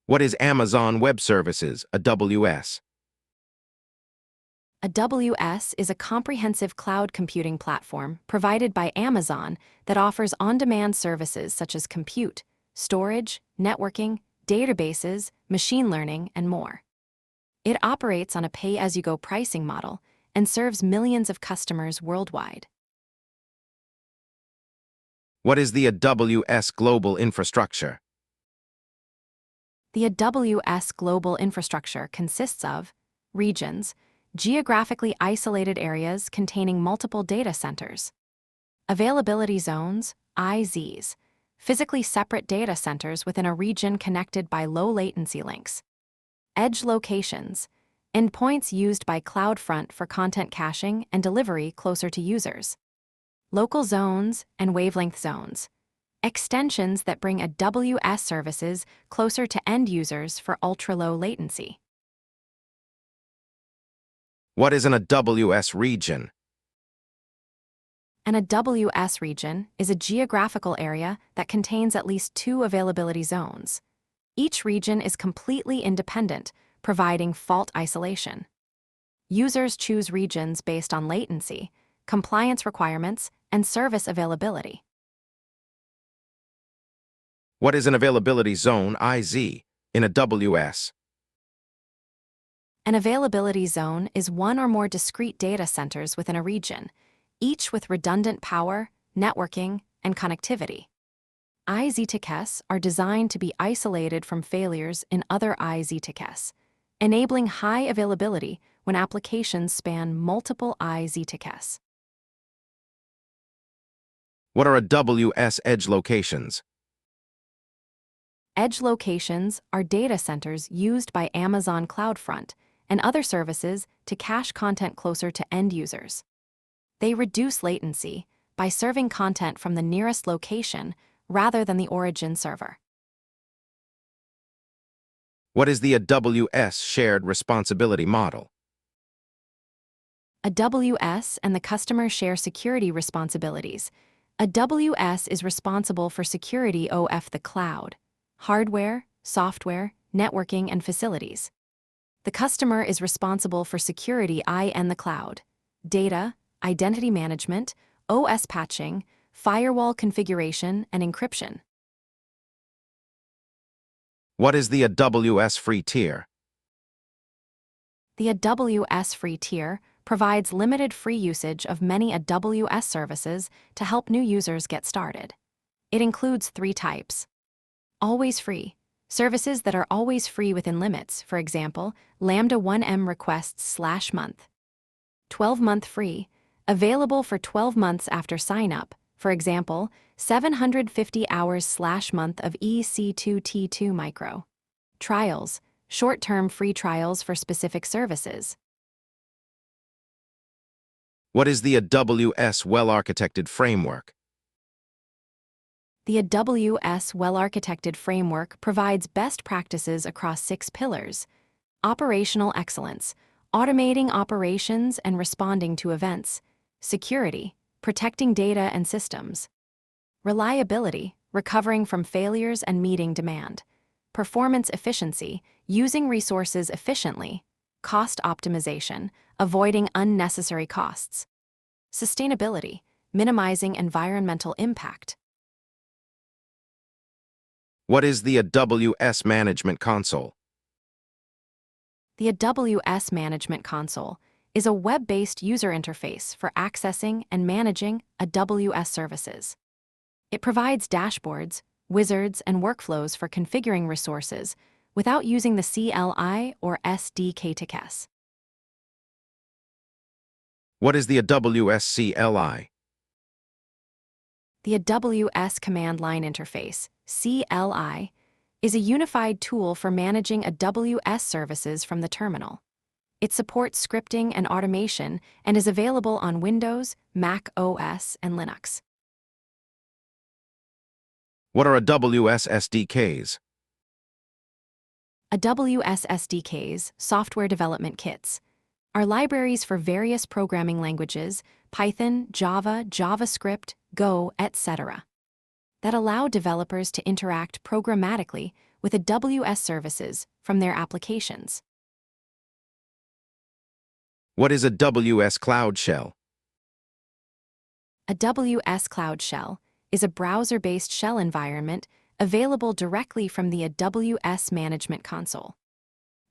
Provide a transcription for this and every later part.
What is Amazon Web Services, AWS? AWS is a comprehensive cloud computing platform provided by Amazon that offers on-demand services such as compute, storage, networking, databases, machine learning, and more. It operates on a pay-as-you-go pricing model and serves millions of customers worldwide. What is the AWS Global Infrastructure? The AWS global infrastructure consists of regions, geographically isolated areas containing multiple data centers; availability zones, IZs, physically separate data centers within a region connected by low-latency links; edge locations, endpoints used by CloudFront for content caching and delivery closer to users; local zones and wavelength zones, extensions that bring AWS services closer to end users for ultra-low latency. What is an AWS region? An AWS region is a geographical area that contains at least 2 availability zones. Each region is completely independent, providing fault isolation. Users choose regions based on latency, compliance requirements, and service availability. What is an availability zone, IZ, in AWS? An availability zone is one or more discrete data centers within a region, each with redundant power, networking, and connectivity. IZ-TKS are designed to be isolated from failures in other IZ-TKS, enabling high availability when applications span multiple IZ-TKS. What are AWS edge locations? Edge locations are data centers used by Amazon CloudFront and other services to cache content closer to end users. They reduce latency by serving content from the nearest location rather than the origin server. What is the AWS shared responsibility model? AWS and the customer share security responsibilities. AWS is responsible for security of the cloud, hardware, software, networking, and facilities. The customer is responsible for security in the cloud, data, identity management, OS patching, firewall configuration, and encryption. What is the AWS free tier? The AWS free tier provides limited free usage of many AWS services to help new users get started. It includes 3 types. Always free. Services that are always free within limits, for example, Lambda 1M requests/month. 12-month free, available for 12 months after sign-up, for example, 750 hours/month of EC2T2 micro. Trials, short-term free trials for specific services. What is the AWS well-architected framework? The AWS well-architected framework provides best practices across 6 pillars: operational excellence, automating operations and responding to events; security, protecting data and systems; reliability, recovering from failures and meeting demand; performance efficiency, using resources efficiently; cost optimization, avoiding unnecessary costs; sustainability, minimizing environmental impact. What is the AWS Management Console? The AWS Management Console is a web-based user interface for accessing and managing AWS services. It provides dashboards, wizards, and workflows for configuring resources without using the CLI or SDK-TKS. What is the AWS CLI? The AWS Command Line Interface, CLI, is a unified tool for managing AWS services from the terminal. It supports scripting and automation and is available on Windows, Mac OS, and Linux. What are AWS SDKs? AWS SDKs, software development kits, are libraries for various programming languages, Python, Java, JavaScript, Go, etc., that allow developers to interact programmatically with AWS services from their applications. What is a AWS Cloud Shell? AWS Cloud Shell is a browser-based shell environment available directly from the AWS Management Console.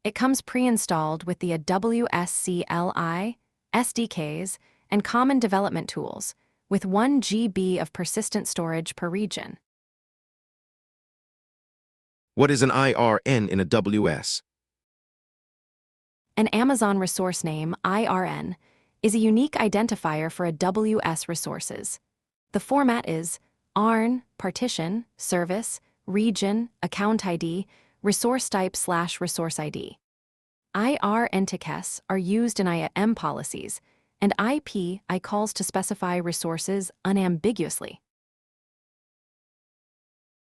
It comes pre-installed with the AWS CLI, SDKs, and common development tools, with 1 GB of persistent storage per region. What is an IRN in AWS? An Amazon resource name, IRN, is a unique identifier for AWS resources. The format is ARN, partition, service, region, account ID, resource type/resource ID. IRN tickets are used in IAM policies, and IP calls to specify resources unambiguously.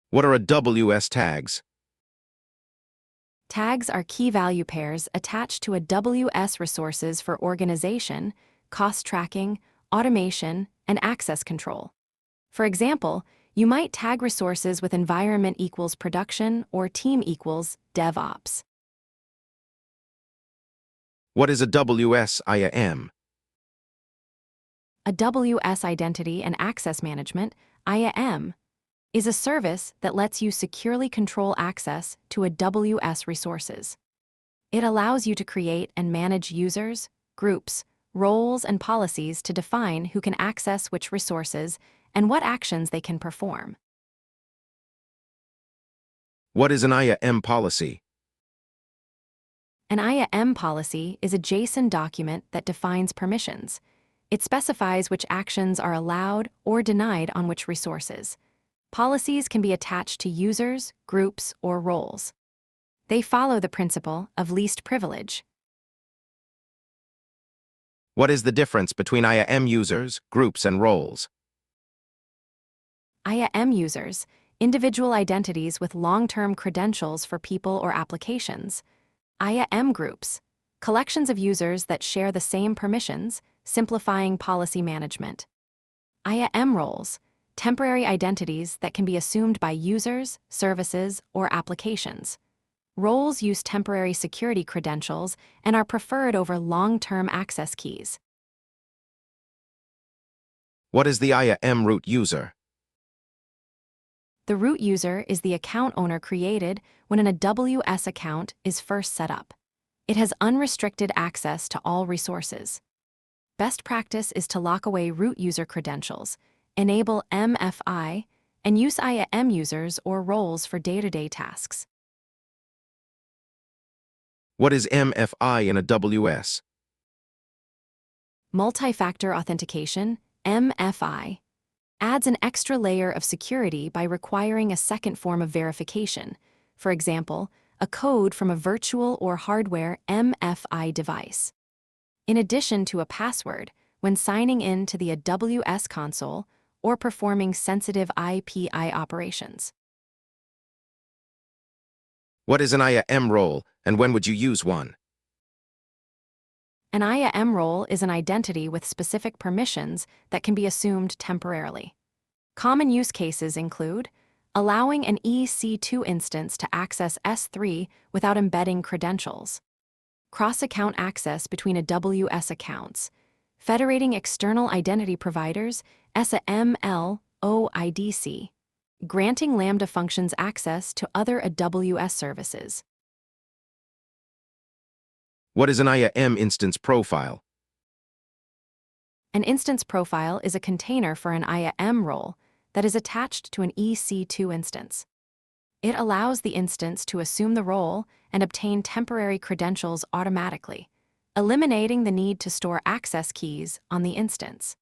What are AWS tags? Tags are key value pairs attached to AWS resources for organization, cost tracking, automation, and access control. For example, you might tag resources with environment equals production or team equals DevOps. What is AWS IAM? AWS Identity and Access Management, IAM, is a service that lets you securely control access to AWS resources. It allows you to create and manage users, groups, roles, and policies to define who can access which resources and what actions they can perform. What is an IAM policy? An IAM policy is a JSON document that defines permissions. It specifies which actions are allowed or denied on which resources. Policies can be attached to users, groups, or roles. They follow the principle of least privilege. What is the difference between IAM users, groups, and roles? IAM users, individual identities with long-term credentials for people or applications. IAM groups, collections of users that share the same permissions, simplifying policy management. IAM roles, temporary identities that can be assumed by users, services, or applications. Roles use temporary security credentials and are preferred over long-term access keys. What is the IAM root user? The root user is the account owner created when an AWS account is first set up. It has unrestricted access to all resources. Best practice is to lock away root user credentials, enable MFI, and use IAM users or roles for day-to-day tasks. What is MFI in AWS? Multi-factor authentication, MFI, adds an extra layer of security by requiring a second form of verification, for example, a code from a virtual or hardware MFI device. In addition to a password, when signing in to the AWS console or performing sensitive API operations. What is an IAM role, and when would you use one? An IAM role is an identity with specific permissions that can be assumed temporarily. Common use cases include allowing an EC2 instance to access S3 without embedding credentials, cross-account access between AWS accounts, federating external identity providers, SAML, OIDC, granting Lambda functions access to other AWS services. What is an IAM instance profile? An instance profile is a container for an IAM role that is attached to an EC2 instance. It allows the instance to assume the role and obtain temporary credentials automatically, eliminating the need to store access keys on the instance.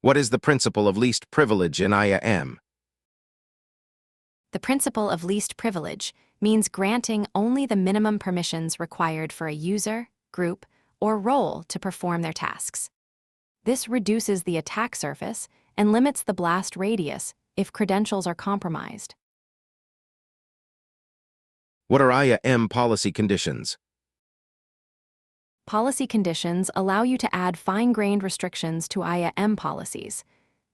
What is the principle of least privilege in IAM? The principle of least privilege means granting only the minimum permissions required for a user, group, or role to perform their tasks. This reduces the attack surface and limits the blast radius if credentials are compromised. What are IAM policy conditions? Policy conditions allow you to add fine-grained restrictions to IAM policies.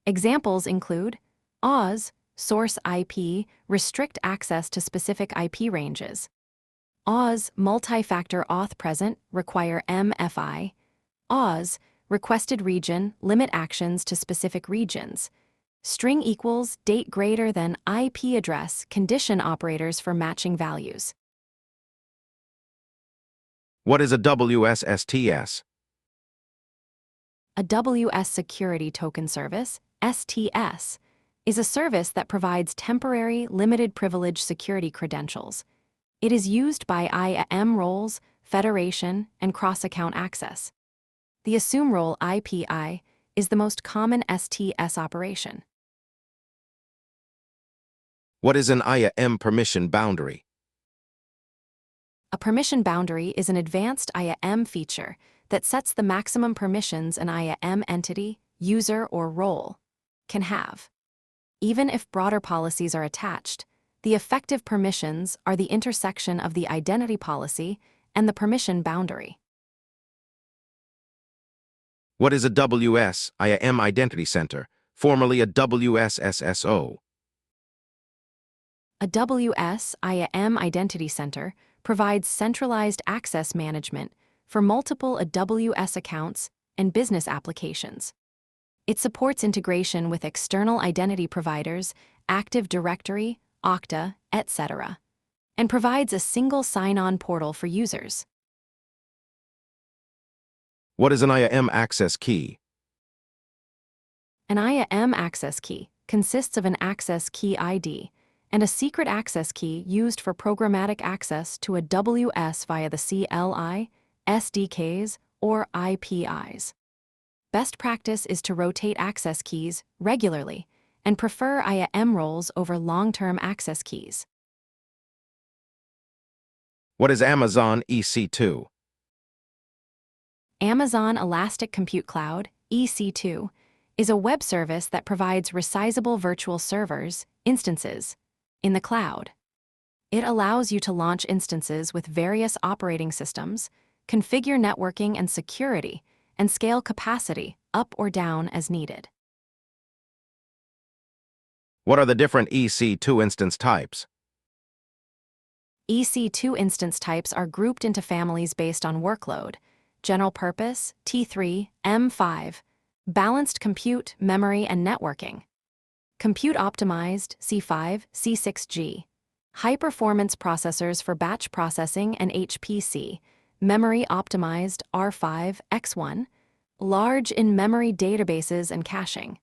Examples include AWS, source IP, restrict access to specific IP ranges. AWS, multi-factor auth present, require MFI. AWS, requested region, limit actions to specific regions. String equals, date greater than IP address, condition operators for matching values. What is a WSSTS? A AWS Security Token Service, STS, is a service that provides temporary, limited privilege security credentials. It is used by IAM roles, federation, and cross-account access. The assume role IPI is the most common STS operation. What is an IAM permission boundary? A permission boundary is an advanced IAM feature that sets the maximum permissions an IAM entity, user, or role can have. Even if broader policies are attached, the effective permissions are the intersection of the identity policy and the permission boundary. What is a WS IAM Identity Center, formerly a WSSSO? A WS IAM Identity Center provides centralized access management for multiple AWS accounts and business applications. It supports integration with external identity providers, Active Directory, Okta, etc., and provides a single sign-on portal for users. What is an IAM access key? An IAM access key consists of an access key ID and a secret access key used for programmatic access to a WS via the CLI, SDKs, or IPIs. Best practice is to rotate access keys regularly and prefer IAM roles over long-term access keys. What is Amazon EC2? Amazon Elastic Compute Cloud, EC2, is a web service that provides resizable virtual servers, instances, in the cloud. It allows you to launch instances with various operating systems, configure networking and security, and scale capacity up or down as needed. What are the different EC2 instance types? EC2 instance types are grouped into families based on workload: general purpose, T3, M5, balanced compute, memory, and networking, compute optimized, C5, C6G, high-performance processors for batch processing and HPC, memory optimized, R5, X1, large in-memory databases and caching,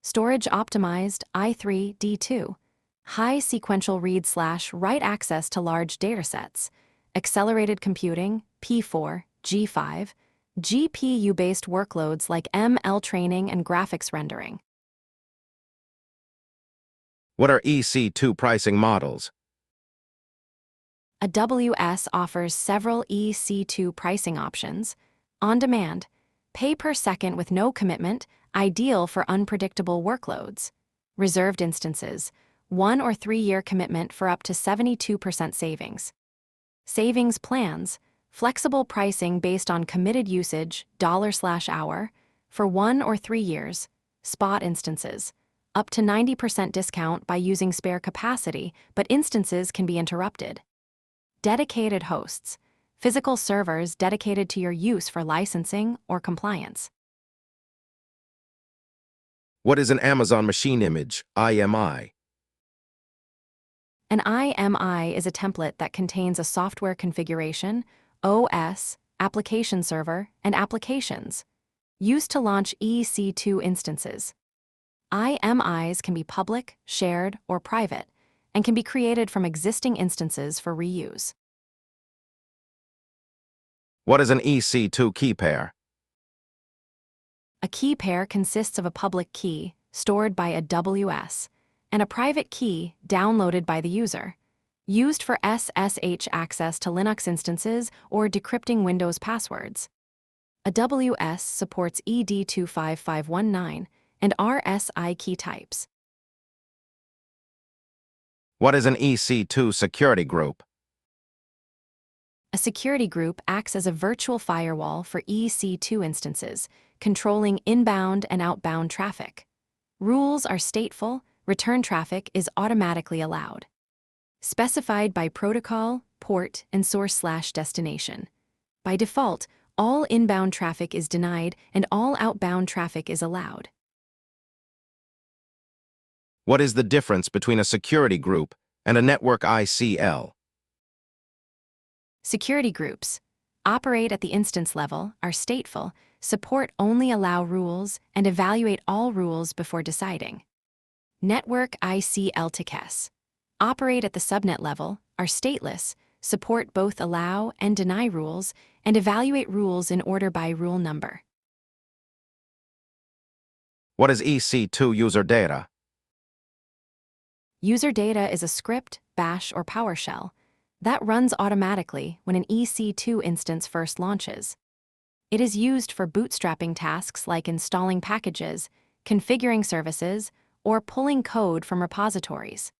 storage optimized, I3, D2, high sequential read/write access to large datasets, accelerated computing, P4, G5, GPU-based workloads like ML training and graphics rendering. What are EC2 pricing models? AWS offers several EC2 pricing options: on demand, pay per second with no commitment, ideal for unpredictable workloads; reserved instances, 1 or 3 year commitment for up to 72% savings; savings plans, flexible pricing based on committed usage, $/hour, for 1 or 3 years; spot instances, up to 90% discount by using spare capacity, but instances can be interrupted; dedicated hosts, physical servers dedicated to your use for licensing or compliance. What is an Amazon Machine Image, IMI? An IMI is a template that contains a software configuration, OS, application server, and applications, used to launch EC2 instances. IMIs can be public, shared, or private, and can be created from existing instances for reuse. What is an EC2 key pair? A key pair consists of a public key, stored by AWS, and a private key, downloaded by the user, used for SSH access to Linux instances or decrypting Windows passwords. AWS supports ED25519 and RSI key types. What is an EC2 security group? A security group acts as a virtual firewall for EC2 instances, controlling inbound and outbound traffic. Rules are stateful, return traffic is automatically allowed. Specified by protocol, port, and source/destination. By default, all inbound traffic is denied and all outbound traffic is allowed. What is the difference between a security group and a network ICL? Security groups operate at the instance level, are stateful, support only allow rules, and evaluate all rules before deciding. Network ICL operate at the subnet level, are stateless, support both allow and deny rules, and evaluate rules in order by rule number. What is EC2 user data? User data is a script, bash, or PowerShell that runs automatically when an EC2 instance first launches. It is used for bootstrapping tasks like installing packages, configuring services, or pulling code from repositories.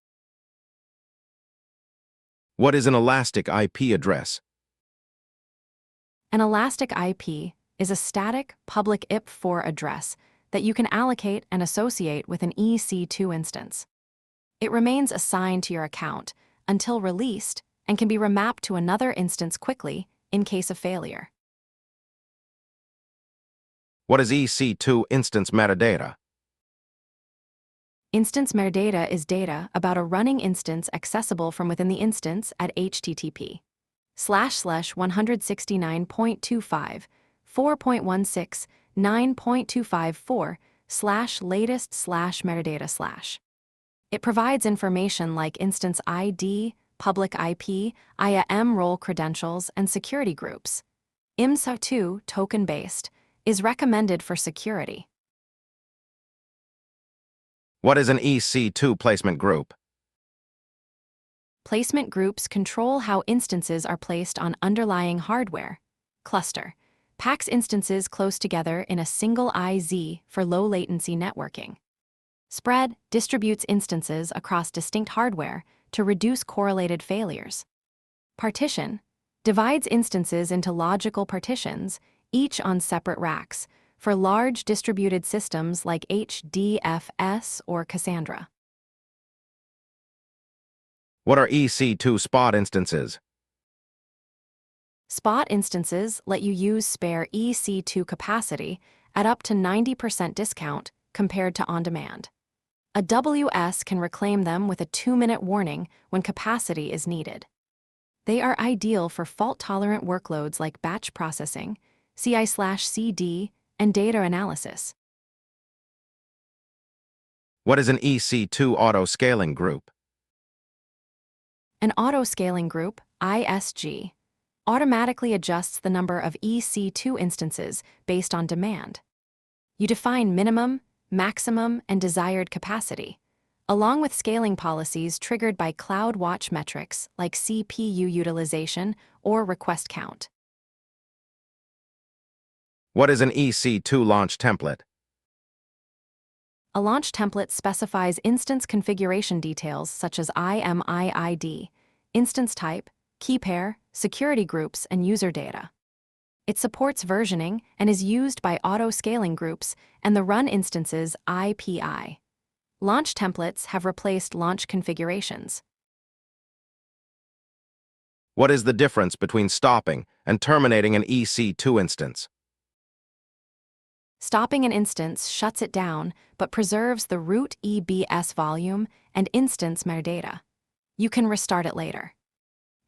What is an elastic IP address? An elastic IP is a static public IP4 address that you can allocate and associate with an EC2 instance. It remains assigned to your account until released and can be remapped to another instance quickly in case of failure. What is EC2 instance metadata? Instance metadata is data about a running instance accessible from within the instance at http://169.25, 4.16, 9.254, /latest/metadata/. It provides information like instance ID, public IP, IAM role credentials, and security groups. IMSA2 token-based is recommended for security. What is an EC2 placement group? Placement groups control how instances are placed on underlying hardware. Cluster packs instances close together in a single IZ for low-latency networking. Spread distributes instances across distinct hardware to reduce correlated failures. Partition divides instances into logical partitions, each on separate racks, for large distributed systems like HDFS or Cassandra. What are EC2 spot instances? Spot instances let you use spare EC2 capacity at up to 90% discount compared to on-demand. AWS can reclaim them with a 2-minute warning when capacity is needed. They are ideal for fault-tolerant workloads like batch processing, CI/CD, and data analysis. What is an EC2 auto-scaling group? An auto-scaling group, ISG, automatically adjusts the number of EC2 instances based on demand. You define minimum, maximum, and desired capacity, along with scaling policies triggered by CloudWatch metrics like CPU utilization or request count. What is an EC2 launch template? A launch template specifies instance configuration details such as IMI ID, instance type, key pair, security groups, and user data. It supports versioning and is used by auto-scaling groups and the run instance's IPI. Launch templates have replaced launch configurations. What is the difference between stopping and terminating an EC2 instance? Stopping an instance shuts it down but preserves the root EBS volume and instance metadata. You can restart it later.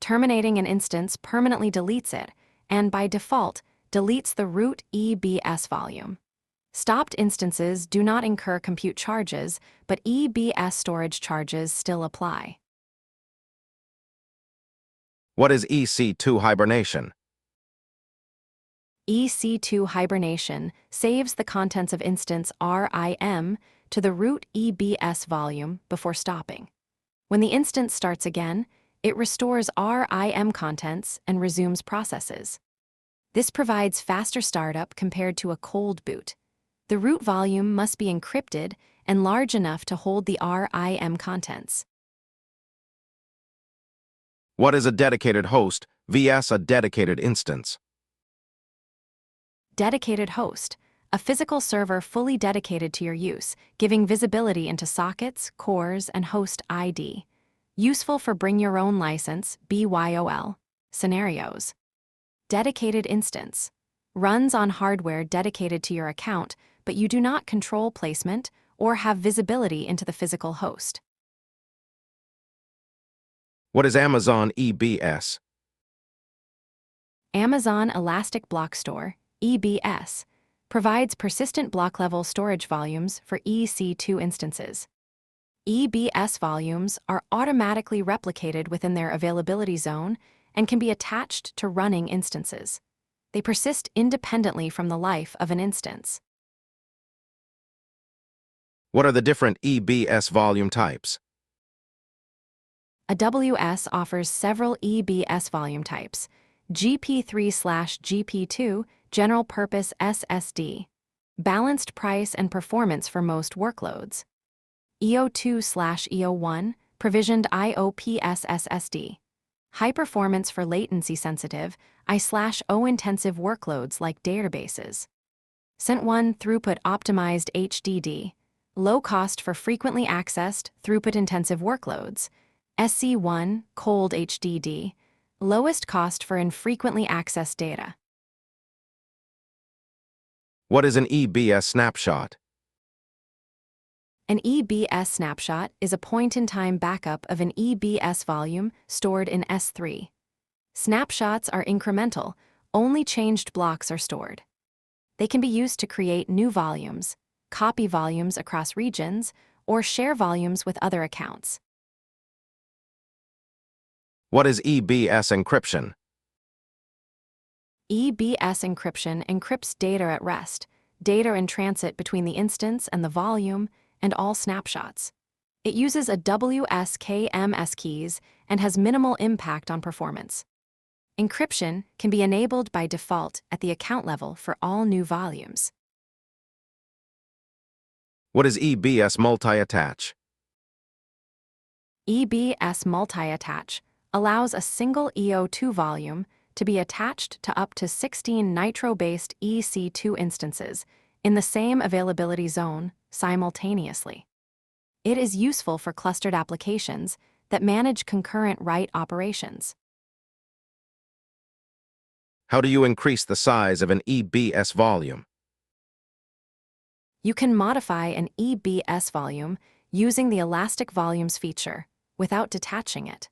Terminating an instance permanently deletes it and, by default, deletes the root EBS volume. Stopped instances do not incur compute charges, but EBS storage charges still apply. What is EC2 hibernation? EC2 hibernation saves the contents of instance RIM to the root EBS volume before stopping. When the instance starts again, it restores RIM contents and resumes processes. This provides faster startup compared to a cold boot. The root volume must be encrypted and large enough to hold the RIM contents. What is a dedicated host vs a dedicated instance? Dedicated host a physical server fully dedicated to your use, giving visibility into sockets, cores, and host ID. Useful for bring-your-own license (BYOL) scenarios. Dedicated instance. Runs on hardware dedicated to your account, but you do not control placement or have visibility into the physical host. What is Amazon EBS? Amazon Elastic Block Store, EBS, provides persistent block-level storage volumes for EC2 instances. EBS volumes are automatically replicated within their availability zone and can be attached to running instances. They persist independently from the life of an instance. What are the different EBS volume types? AWS offers several EBS volume types: GP3/GP2, general purpose SSD, balanced price and performance for most workloads; EO2/EO1, provisioned IOPS SSD, high performance for latency sensitive I/O intensive workloads like databases; CENT1 throughput optimized HDD, low cost for frequently accessed throughput intensive workloads; SC1 cold HDD, lowest cost for infrequently accessed data. What is an EBS snapshot? An EBS snapshot is a point-in-time backup of an EBS volume stored in S3. Snapshots are incremental, only changed blocks are stored. They can be used to create new volumes, copy volumes across regions, or share volumes with other accounts. What is EBS encryption? EBS encryption encrypts data at rest, data in transit between the instance and the volume, and all snapshots. It uses AWS KMS keys and has minimal impact on performance. Encryption can be enabled by default at the account level for all new volumes. What is EBS multi-attach? EBS multi-attach allows a single EO2 volume to be attached to up to 16 Nitro-based EC2 instances in the same availability zone simultaneously. It is useful for clustered applications that manage concurrent write operations. How do you increase the size of an EBS volume? You can modify an EBS volume using the Elastic Volumes feature without detaching it.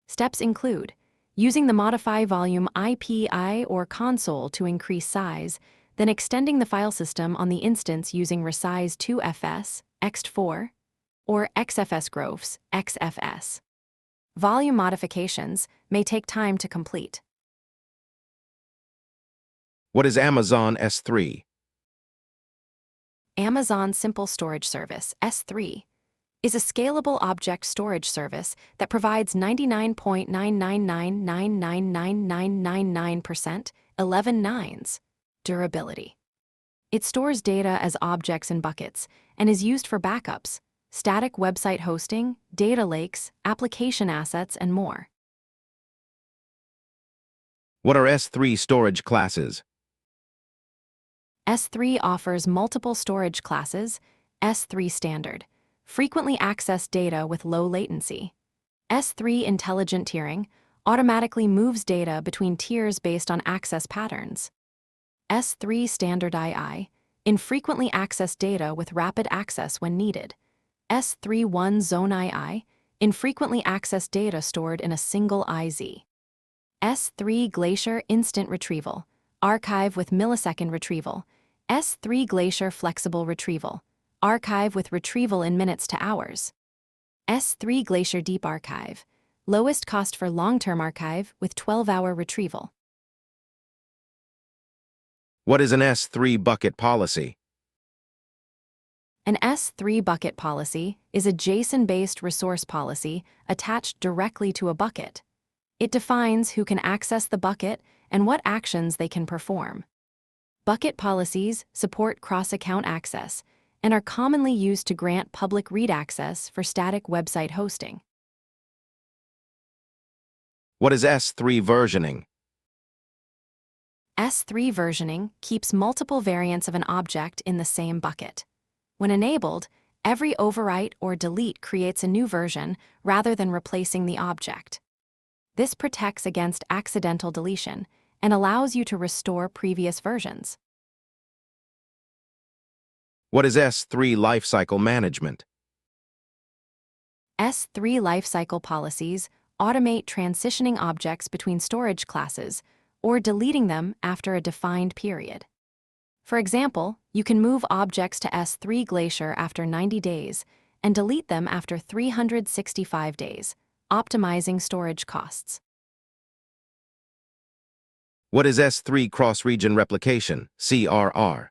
Steps include using the Modify Volume IPI or console to increase size, then extending the file system on the instance using resize2fs, ext4, or xfsgrophs, xfs. Volume modifications may take time to complete. What is Amazon S3? Amazon Simple Storage Service, S3, is a scalable object storage service that provides 99.9999999% 11 nines durability. It stores data as objects in buckets and is used for backups, static website hosting, data lakes, application assets, and more. What are S3 storage classes? S3 offers multiple storage classes: S3 Standard, frequently accessed data with low latency; S3 Intelligent Tiering, automatically moves data between tiers based on access patterns; S3 Standard II, infrequently accessed data with rapid access when needed; S3 One Zone II, infrequently accessed data stored in a single IZ; S3 Glacier Instant Retrieval, archive with millisecond retrieval; S3 Glacier Flexible Retrieval, archive with retrieval in minutes to hours; S3 Glacier Deep Archive, lowest cost for long-term archive with 12-hour retrieval. What is an S3 bucket policy? An S3 bucket policy is a JSON-based resource policy attached directly to a bucket. It defines who can access the bucket and what actions they can perform. Bucket policies support cross-account access and are commonly used to grant public read access for static website hosting. What is S3 versioning? S3 versioning keeps multiple variants of an object in the same bucket. When enabled, every overwrite or delete creates a new version rather than replacing the object. This protects against accidental deletion and allows you to restore previous versions. What is S3 lifecycle management? S3 lifecycle policies automate transitioning objects between storage classes or deleting them after a defined period. For example, you can move objects to S3 Glacier after 90 days and delete them after 365 days, optimizing storage costs. What is S3 cross-region replication, CRR?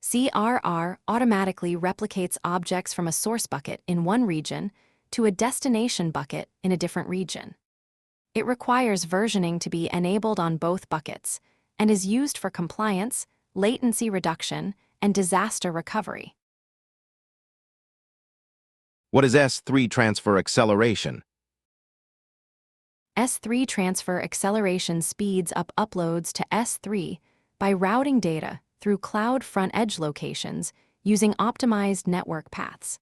CRR automatically replicates objects from a source bucket in one region to a destination bucket in a different region. It requires versioning to be enabled on both buckets and is used for compliance, latency reduction, and disaster recovery. What is S3 transfer acceleration? S3 transfer acceleration speeds up uploads to S3 by routing data through cloud front-edge locations using optimized network paths.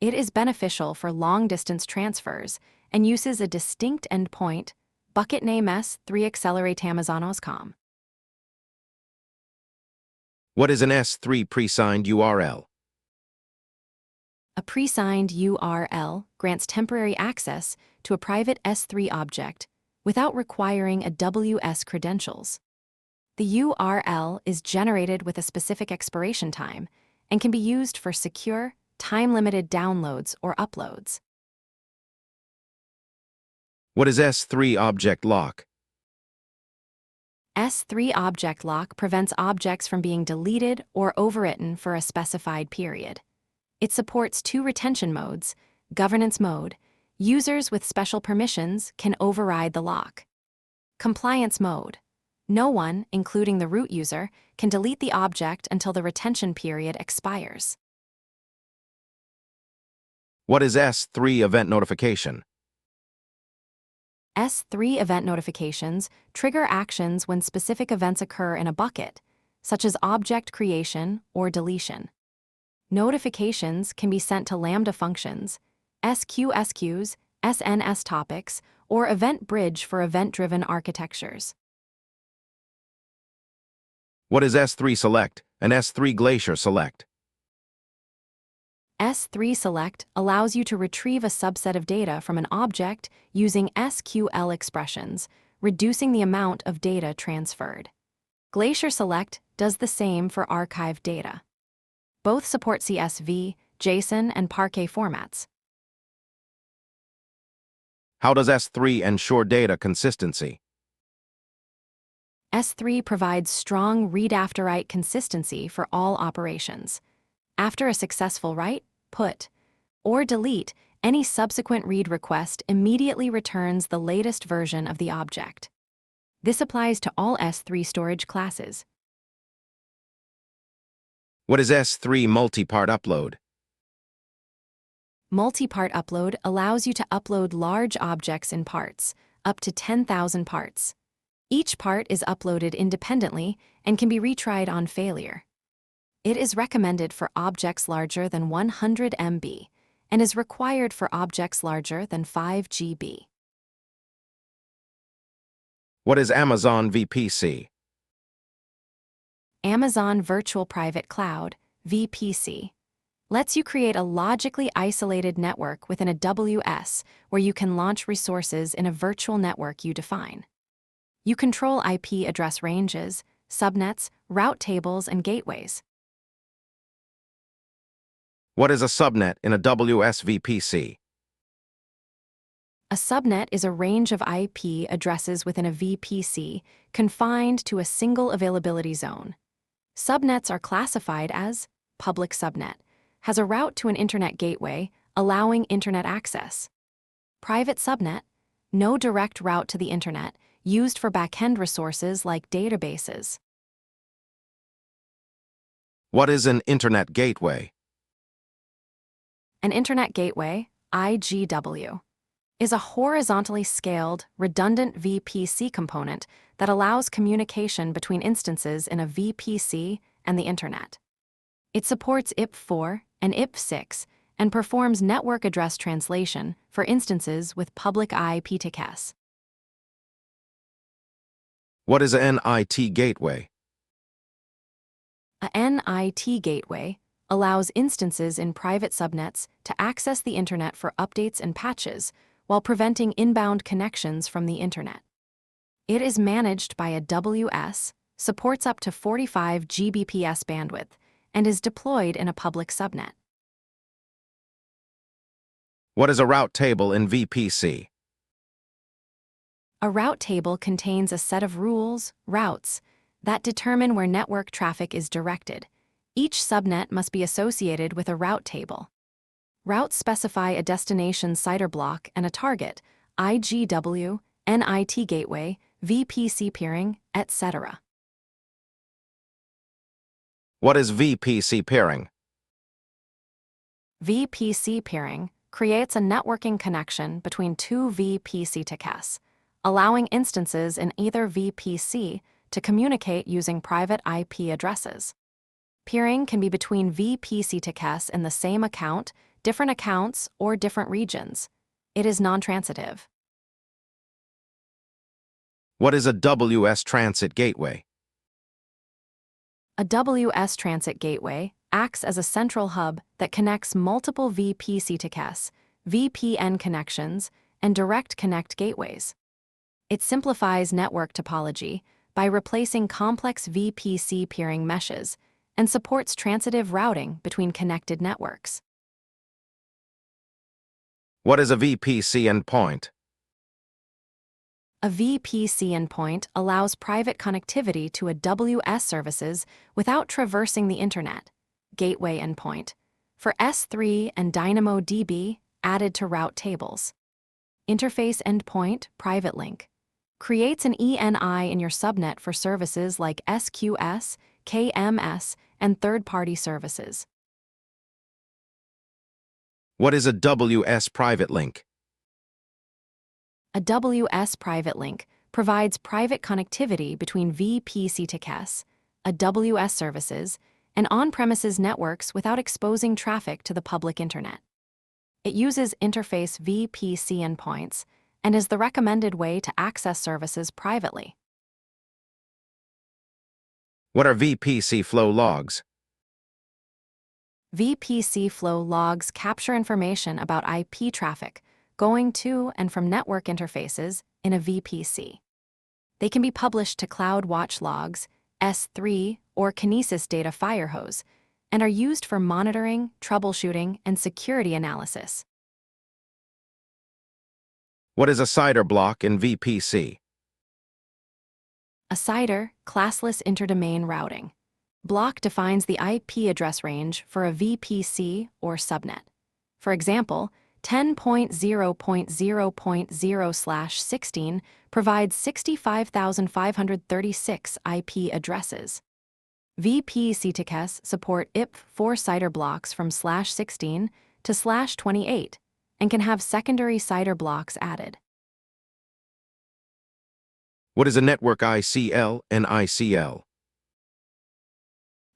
It is beneficial for long-distance transfers and uses a distinct endpoint, bucket name S3 accelerate Amazonos.com. What is an S3 pre-signed URL? A pre-signed URL grants temporary access to a private S3 object without requiring AWS credentials. The URL is generated with a specific expiration time and can be used for secure, time-limited downloads or uploads. What is S3 object lock? S3 object lock prevents objects from being deleted or overwritten for a specified period. It supports two retention modes, governance mode. Users with special permissions can override the lock. Compliance mode. No one, including the root user, can delete the object until the retention period expires. What is S3 event notification? S3 event notifications trigger actions when specific events occur in a bucket, such as object creation or deletion. Notifications can be sent to Lambda functions, SQSQs, SNS topics, or Event Bridge for event-driven architectures. What is S3 select and S3 Glacier select? S3 select allows you to retrieve a subset of data from an object using SQL expressions, reducing the amount of data transferred. Glacier select does the same for archived data. Both support CSV, JSON, and Parquet formats. How does S3 ensure data consistency? S3 provides strong read-after-write consistency for all operations. After a successful write, put, or delete, any subsequent read request immediately returns the latest version of the object. This applies to all S3 storage classes. What is S3 multi-part upload? Multi-part upload allows you to upload large objects in parts, up to 10,000 parts. Each part is uploaded independently and can be retried on failure. It is recommended for objects larger than 100 MB and is required for objects larger than 5 GB. What is Amazon VPC? Amazon Virtual Private Cloud, VPC, lets you create a logically isolated network within AWS where you can launch resources in a virtual network you define. You control IP address ranges, subnets, route tables, and gateways. What is a subnet in AWS VPC? A subnet is a range of IP addresses within a VPC confined to a single availability zone. Subnets are classified as public subnet, has a route to an internet gateway, allowing internet access. Private subnet, no direct route to the internet, used for backend resources like databases. What is an internet gateway? An internet gateway, IGW, is a horizontally scaled, redundant VPC component that allows communication between instances in a VPC and the Internet. It supports IP4 and IP6 and performs network address translation for instances with public IP TCS. What is a NIT gateway? A NIT gateway allows instances in private subnets to access the Internet for updates and patches while preventing inbound connections from the Internet. It is managed by AWS, supports up to 45 Gbps bandwidth, and is deployed in a public subnet. What is a route table in VPC? A route table contains a set of rules, routes, that determine where network traffic is directed. Each subnet must be associated with a route table. Routes specify a destination CIDR block and a target, IGW, NIT gateway, VPC peering, etc. What is VPC peering? VPC peering creates a networking connection between two VPC TCS, allowing instances in either VPC to communicate using private IP addresses. Peering can be between VPC TCS in the same account, different accounts, or different regions. It is non-transitive. What is a WS transit gateway? A WS transit gateway acts as a central hub that connects multiple VPC TCS, VPN connections, and direct connect gateways. It simplifies network topology by replacing complex VPC peering meshes and supports transitive routing between connected networks. What is a VPC endpoint? A VPC endpoint allows private connectivity to AWS services without traversing the Internet. Gateway endpoint. For S3 and DynamoDB, added to route tables. Interface endpoint, private link. Creates an ENI in your subnet for services like SQS, KMS, and third-party services. What is a WS private link? A WS private link provides private connectivity between VPC TCS, AWS services, and on-premises networks without exposing traffic to the public Internet. It uses interface VPC endpoints and is the recommended way to access services privately. What are VPC flow logs? VPC flow logs capture information about IP traffic going to and from network interfaces in a VPC. They can be published to CloudWatch logs, S3, or Kinesis Data Firehose, and are used for monitoring, troubleshooting, and security analysis. What is a CIDR block in VPC? A CIDR, classless interdomain routing. Block defines the IP address range for a VPC or subnet. For example, 10.0.0.0/16 provides 65,536 IP addresses. VPC TCS support IP4 CIDR blocks from /16 to /28 and can have secondary CIDR blocks added. What is a network ICL and ICL?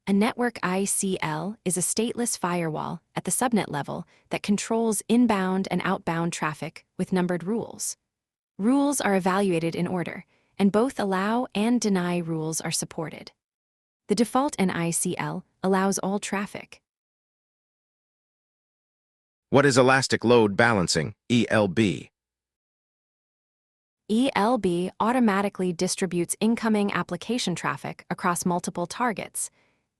A network ICL is a stateless firewall at the subnet level that controls inbound and outbound traffic with numbered rules. Rules are evaluated in order, and both allow and deny rules are supported. The default NICL allows all traffic. What is elastic load balancing, ELB? ELB automatically distributes incoming application traffic across multiple targets,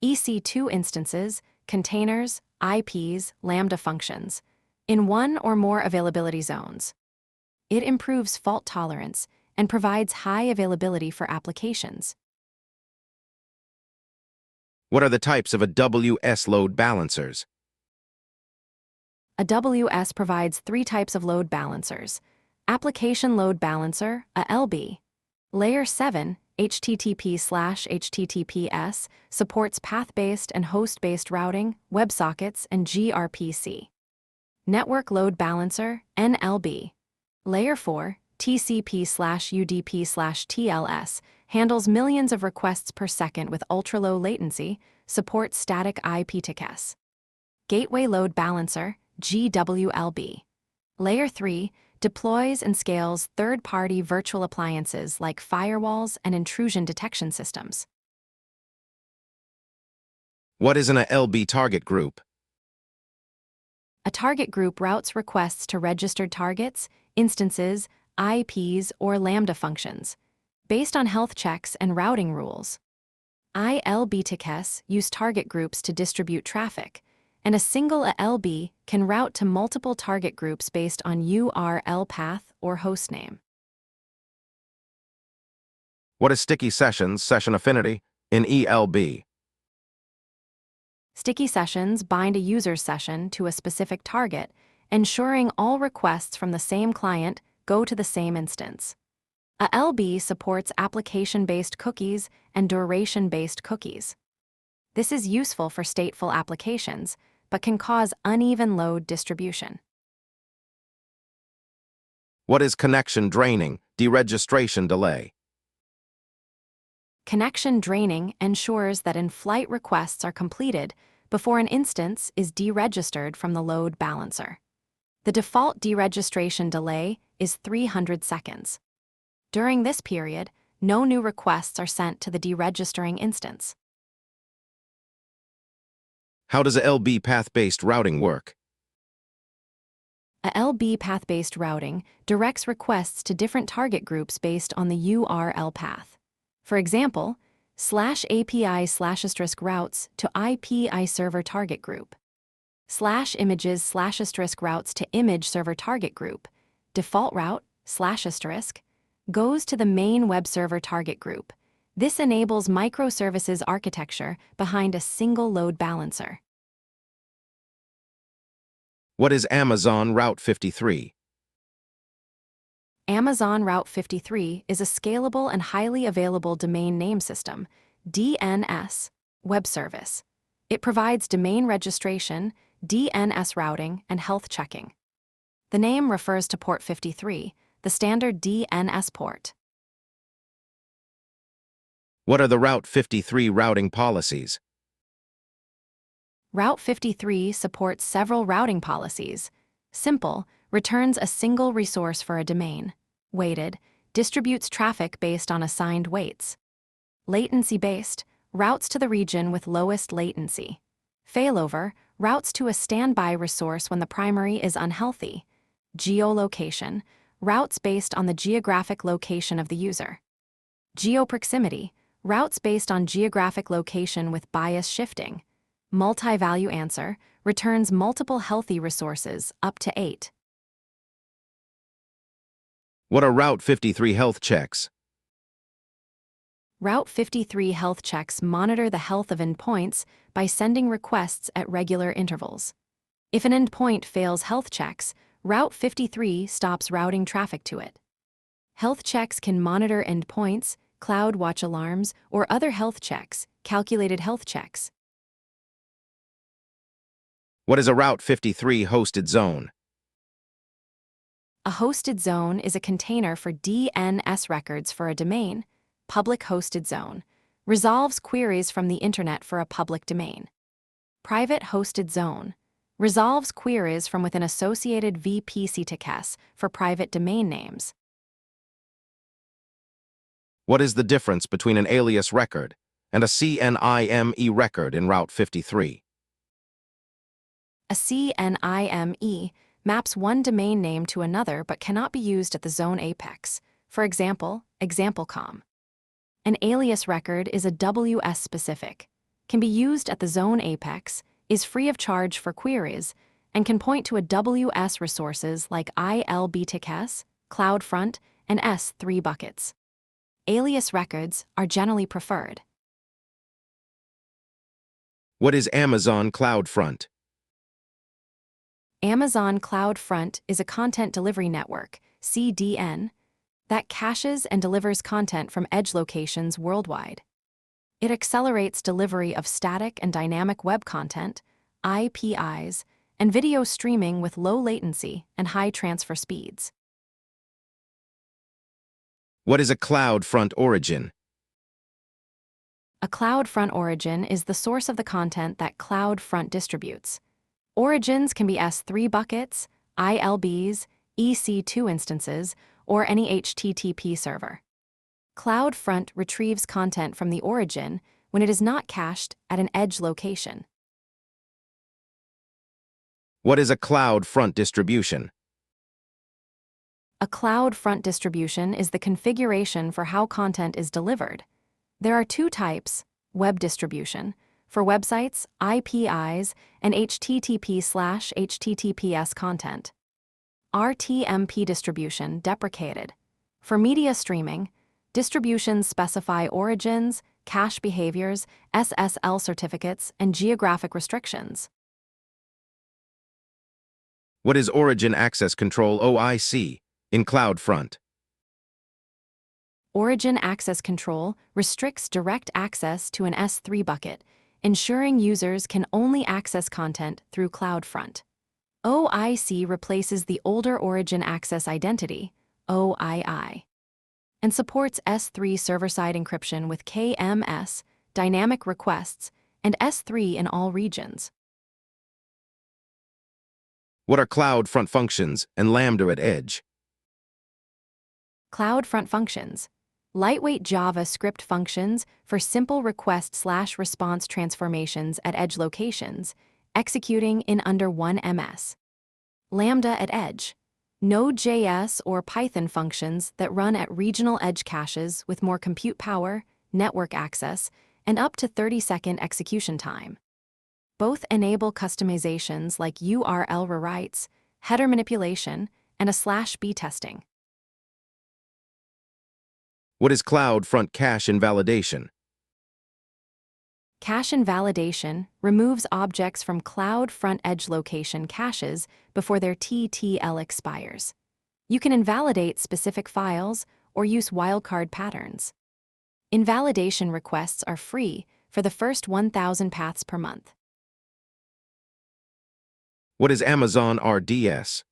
EC2 instances, containers, IPs, Lambda functions, in one or more availability zones. It improves fault tolerance and provides high availability for applications. What are the types of AWS load balancers? AWS provides three types of load balancers. Application Load Balancer, ALB. Layer 7, HTTP/HTTPS, supports path-based and host-based routing, WebSockets, and gRPC. Network Load Balancer, NLB. Layer 4, TCP/UDP/TLS, handles millions of requests per second with ultra-low latency, supports static IPTCS. Gateway Load Balancer, GWLB. Layer 3 deploys and scales third-party virtual appliances like firewalls and intrusion detection systems. What is an LB target group? A target group routes requests to registered targets, instances, IPs, or Lambda functions, based on health checks and routing rules. ILB-TCS use target groups to distribute traffic, and a single LB can route to multiple target groups based on URL path or hostname. What is sticky sessions, session affinity, in ELB? Sticky sessions bind a user's session to a specific target, ensuring all requests from the same client go to the same instance. A LB supports application-based cookies and duration-based cookies. This is useful for stateful applications, but can cause uneven load distribution. What is connection draining, deregistration delay? Connection draining ensures that in-flight requests are completed before an instance is deregistered from the load balancer. The default deregistration delay is 300 seconds. During this period, no new requests are sent to the deregistering instance. How does a LB path-based routing work? A LB path-based routing directs requests to different target groups based on the URL path. For example, /API/* routes to IPI server target group. /images/* routes to image server target group. Default route /* goes to the main web server target group. This enables microservices architecture behind a single load balancer. What is Amazon Route 53? Amazon Route 53 is a scalable and highly available domain name system, DNS, web service. It provides domain registration, DNS routing, and health checking. The name refers to port 53, the standard DNS port. What are the Route 53 routing policies? Route 53 supports several routing policies. Simple, returns a single resource for a domain. Weighted, distributes traffic based on assigned weights. Latency-based, routes to the region with lowest latency. Failover, routes to a standby resource when the primary is unhealthy. Geolocation, routes based on the geographic location of the user. Geoproximity, routes based on geographic location with bias shifting. Multi-value answer, returns multiple healthy resources, up to 8. What are Route 53 health checks? Route 53 health checks monitor the health of endpoints by sending requests at regular intervals. If an endpoint fails health checks, Route 53 stops routing traffic to it. Health checks can monitor endpoints, cloud watch alarms, or other health checks, calculated health checks. What is a Route 53 hosted zone? A hosted zone is a container for DNS records for a domain, public hosted zone, resolves queries from the internet for a public domain. Private hosted zone, resolves queries from within associated VPC-TCS for private domain names. What is the difference between an alias record and a CNIME record in Route 53? A CNIME maps one domain name to another but cannot be used at the zone apex. For example, ExampleCom. An alias record is a WS-specific, can be used at the zone apex, is free of charge for queries, and can point to a WS resources like ILB-TCS, CloudFront, and S3 buckets. Alias records are generally preferred. What is Amazon CloudFront? Amazon CloudFront is a content delivery network, CDN, that caches and delivers content from edge locations worldwide. It accelerates delivery of static and dynamic web content, IPIs, and video streaming with low latency and high transfer speeds. What is a cloud front origin? A cloud front origin is the source of the content that cloud front distributes. Origins can be S3 buckets, ILBs, EC2 instances, or any HTTP server. Cloud front retrieves content from the origin when it is not cached at an edge location. What is a cloud front distribution? A cloud front distribution is the configuration for how content is delivered. There are two types: web distribution, for websites, APIs, and HTTP/HTTPS content. RTMP distribution deprecated. For media streaming, distributions specify origins, cache behaviors, SSL certificates, and geographic restrictions. What is Origin Access Control (OIC) in CloudFront? Origin Access Control restricts direct access to an S3 bucket, ensuring users can only access content through CloudFront. OIC replaces the older Origin Access Identity, OII, and supports S3 server-side encryption with KMS, dynamic requests, and S3 in all regions. What are CloudFront functions and Lambda at edge? CloudFront functions. Lightweight JavaScript functions for simple request/response transformations at edge locations, executing in under 1 ms. Lambda at edge. Node.js or Python functions that run at regional edge caches with more compute power, network access, and up to 30-second execution time. Both enable customizations like URL rewrites, header manipulation, and a /b testing. What is CloudFront cache invalidation? Cache invalidation removes objects from CloudFront edge location caches before their TTL expires. You can invalidate specific files or use wildcard patterns. Invalidation requests are free for the first 1,000 paths per month. What is Amazon RDS?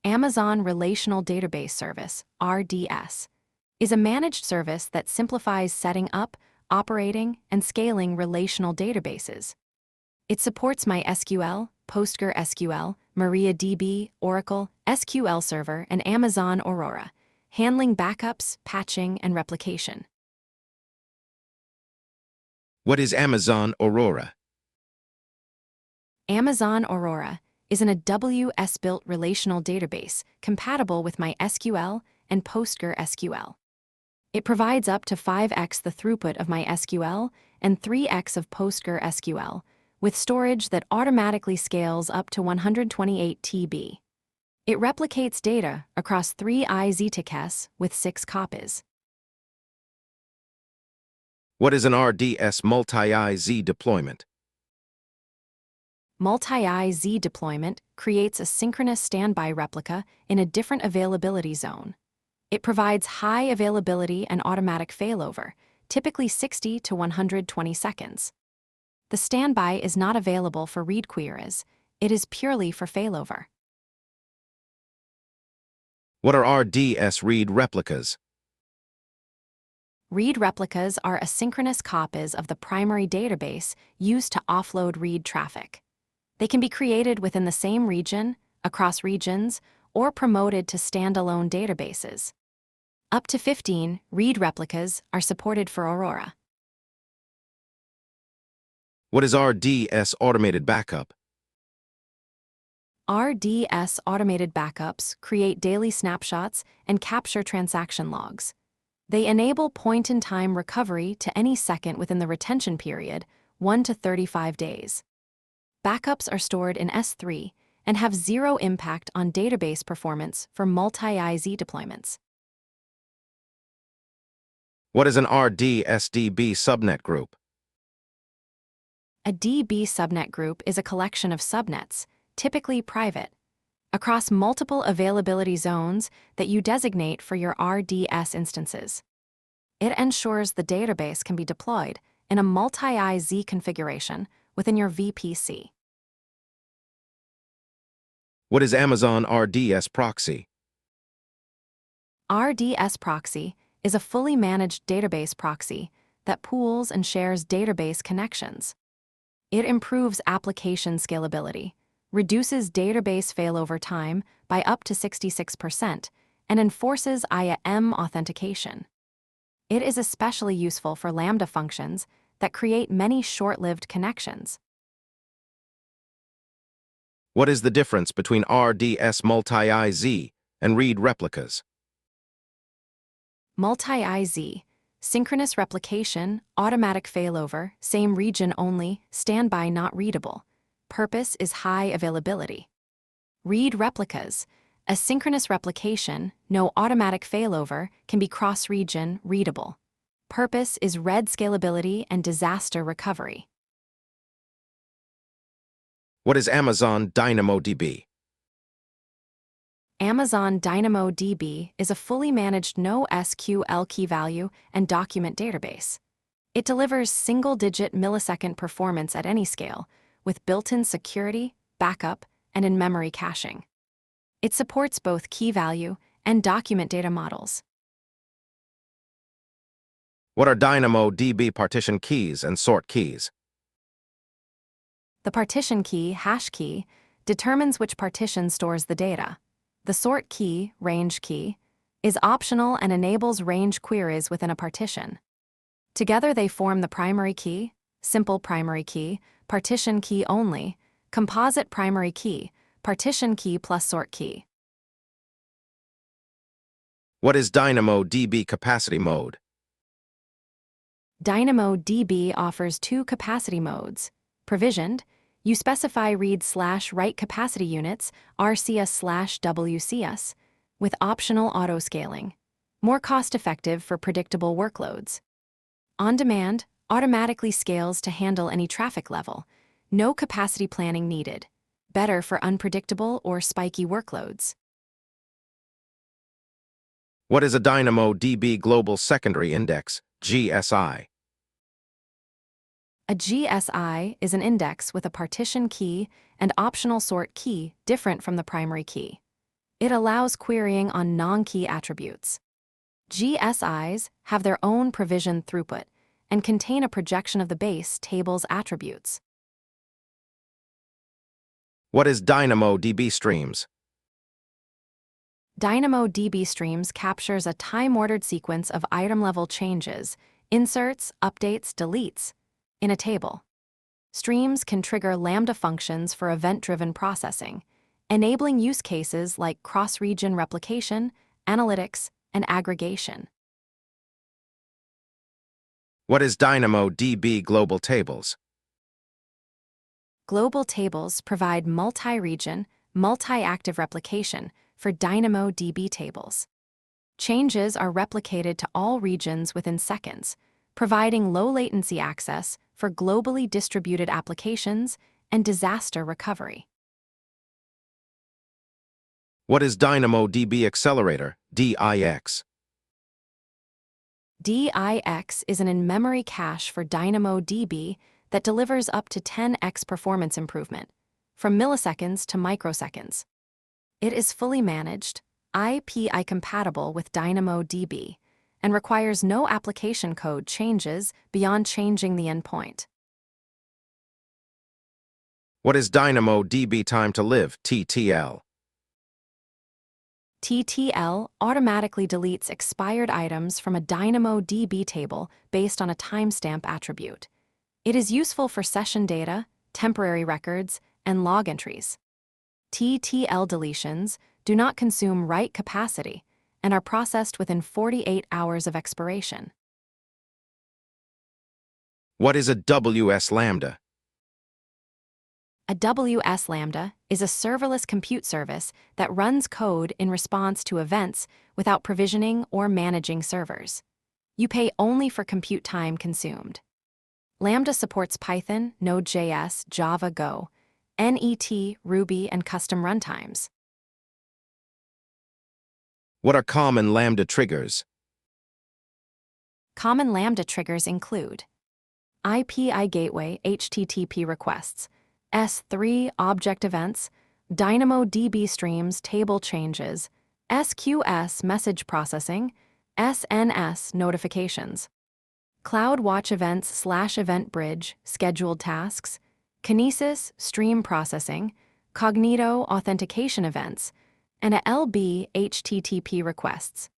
Amazon Relational Database Service, RDS, is a managed service that simplifies setting up, operating, and scaling relational databases. It supports MySQL, PostgreSQL, MariaDB, Oracle, SQL Server, and Amazon Aurora, handling backups, patching, and replication. What is Amazon Aurora? Amazon Aurora is an AWS-built relational database compatible with MySQL and PostgreSQL. It provides up to 5x the throughput of MySQL and 3x of PostgreSQL, with storage that automatically scales up to 128 TB. It replicates data across 3 IZTKs with 6 copies. What is an RDS multi-IZ deployment? Multi-IZ deployment creates a synchronous standby replica in a different availability zone. It provides high availability and automatic failover, typically 60 to 120 seconds. The standby is not available for read queries. It is purely for failover. What are RDS read replicas? Read replicas are asynchronous copies of the primary database used to offload read traffic. They can be created within the same region, across regions, or promoted to standalone databases. Up to 15 read replicas are supported for Aurora. What is RDS automated backup? RDS automated backups create daily snapshots and capture transaction logs. They enable point-in-time recovery to any second within the retention period, 1 to 35 days. Backups are stored in S3 and have zero impact on database performance for multi-IZ deployments. What is an RDS-DB subnet group? A DB subnet group is a collection of subnets, typically private, across multiple availability zones that you designate for your RDS instances. It ensures the database can be deployed in a multi-IZ configuration within your VPC. What is Amazon RDS proxy? RDS proxy is a fully managed database proxy that pools and shares database connections. It improves application scalability, reduces database failover time by up to 66%, and enforces IAM authentication. It is especially useful for Lambda functions that create many short-lived connections. What is the difference between RDS multi-IZ and read replicas? Multi-IZ, synchronous replication, automatic failover, same region only, standby not readable. Purpose is high availability. Read replicas, asynchronous replication, no automatic failover, can be cross-region readable. Purpose is read scalability and disaster recovery. What is Amazon DynamoDB? Amazon DynamoDB is a fully managed NoSQL key value and document database. It delivers single-digit millisecond performance at any scale, with built-in security, backup, and in-memory caching. It supports both key value and document data models. What are DynamoDB partition keys and sort keys? The partition key, hash key, determines which partition stores the data. The sort key, range key, is optional and enables range queries within a partition. Together they form the primary key, simple primary key, partition key only, composite primary key, partition key plus sort key. What is DynamoDB capacity mode? DynamoDB offers two capacity modes. Provisioned, you specify read/write capacity units, RCS/WCS, with optional auto-scaling. More cost-effective for predictable workloads. On-demand, automatically scales to handle any traffic level. No capacity planning needed. Better for unpredictable or spiky workloads. What is a DynamoDB Global Secondary Index, GSI? A GSI is an index with a partition key and optional sort key different from the primary key. It allows querying on non-key attributes. GSIs have their own provision throughput and contain a projection of the base table's attributes. What is DynamoDB Streams? DynamoDB Streams captures a time-ordered sequence of item-level changes, inserts, updates, deletes, in a table. Streams can trigger Lambda functions for event-driven processing, enabling use cases like cross-region replication, analytics, and aggregation. What is DynamoDB Global Tables? Global tables provide multi-region, multi-active replication for DynamoDB tables. Changes are replicated to all regions within seconds, providing low-latency access for globally distributed applications and disaster recovery. What is DynamoDB Accelerator, DIX? DIX is an in-memory cache for DynamoDB that delivers up to 10x performance improvement, from milliseconds to microseconds. It is fully managed, API-compatible with DynamoDB, and requires no application code changes beyond changing the endpoint. What is DynamoDB Time to Live, TTL? TTL automatically deletes expired items from a DynamoDB table based on a timestamp attribute. It is useful for session data, temporary records, and log entries. TTL deletions do not consume write capacity and are processed within 48 hours of expiration. What is a WS Lambda? AWS Lambda is a serverless compute service that runs code in response to events without provisioning or managing servers. You pay only for compute time consumed. Lambda supports Python, Node.js, Java, Go, NET, Ruby, and custom runtimes. What are common Lambda triggers? Common Lambda triggers include API gateway HTTP requests, S3 object events, DynamoDB streams table changes, SQS message processing, SNS notifications, CloudWatch events/event bridge scheduled tasks, Kinesis stream processing, Cognito authentication events, and a LB HTTP requests.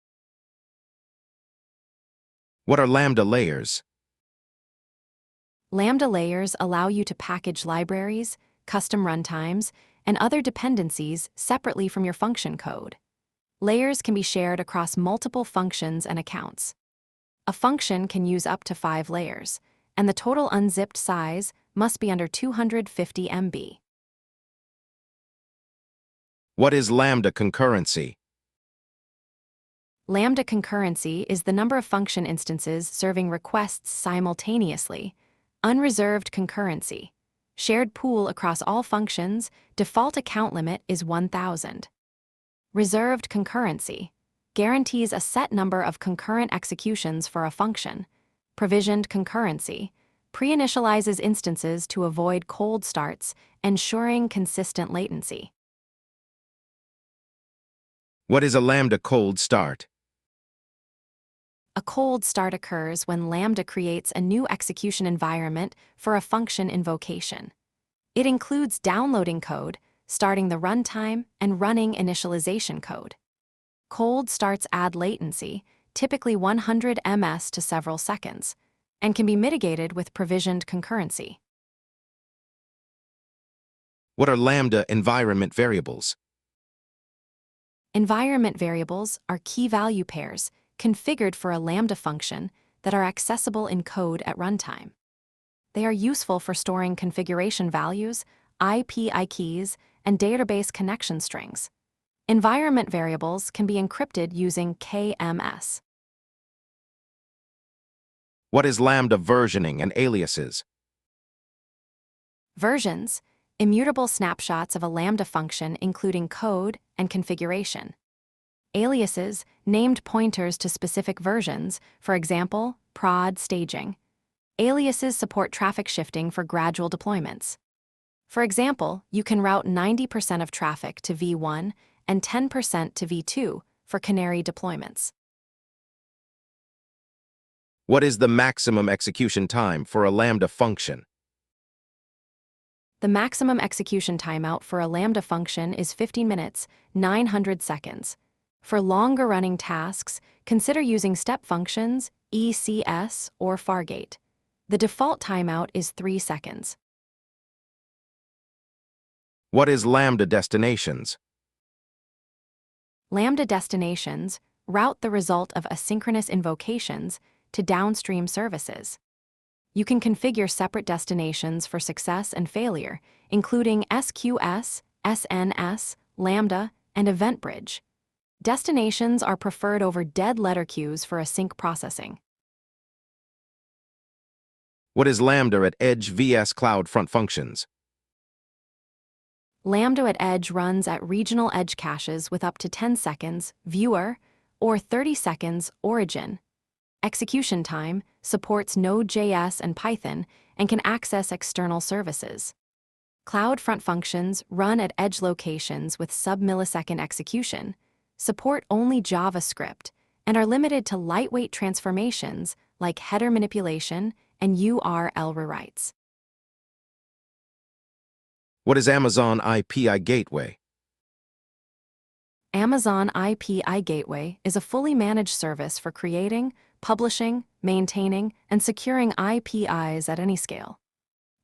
What are Lambda layers? Lambda layers allow you to package libraries, custom runtimes, and other dependencies separately from your function code. Layers can be shared across multiple functions and accounts. A function can use up to 5 layers, and the total unzipped size must be under 250 MB. What is Lambda concurrency? Lambda concurrency is the number of function instances serving requests simultaneously. Unreserved concurrency. Shared pool across all functions, default account limit is 1,000. Reserved concurrency. Guarantees a set number of concurrent executions for a function. Provisioned concurrency. Pre-initializes instances to avoid cold starts, ensuring consistent latency. What is a Lambda cold start? A cold start occurs when Lambda creates a new execution environment for a function invocation. It includes downloading code, starting the runtime, and running initialization code. Cold starts add latency, typically 100 ms to several seconds, and can be mitigated with provisioned concurrency. What are Lambda environment variables? Environment variables are key value pairs configured for a Lambda function that are accessible in code at runtime. They are useful for storing configuration values, IPI keys, and database connection strings. Environment variables can be encrypted using KMS. What is Lambda versioning and aliases? Versions, immutable snapshots of a Lambda function including code and configuration. Aliases, named pointers to specific versions, for example, prod staging. Aliases support traffic shifting for gradual deployments. For example, you can route 90% of traffic to v1 and 10% to v2 for canary deployments. What is the maximum execution time for a Lambda function? The maximum execution timeout for a Lambda function is 15 minutes, 900 seconds. For longer-running tasks, consider using step functions, ECS, or Fargate. The default timeout is 3 seconds. What is Lambda destinations? Lambda destinations route the result of asynchronous invocations to downstream services. You can configure separate destinations for success and failure, including SQS, SNS, Lambda, and Event Bridge. Destinations are preferred over dead letter queues for async processing. What is Lambda at Edge vs CloudFront functions? Lambda at Edge runs at regional edge caches with up to 10 seconds viewer or 30 seconds origin. Execution time supports Node.js and Python and can access external services. CloudFront functions run at edge locations with sub-millisecond execution, support only JavaScript, and are limited to lightweight transformations like header manipulation and URL rewrites. What is Amazon API Gateway? Amazon API Gateway is a fully managed service for creating, publishing, maintaining, and securing APIs at any scale.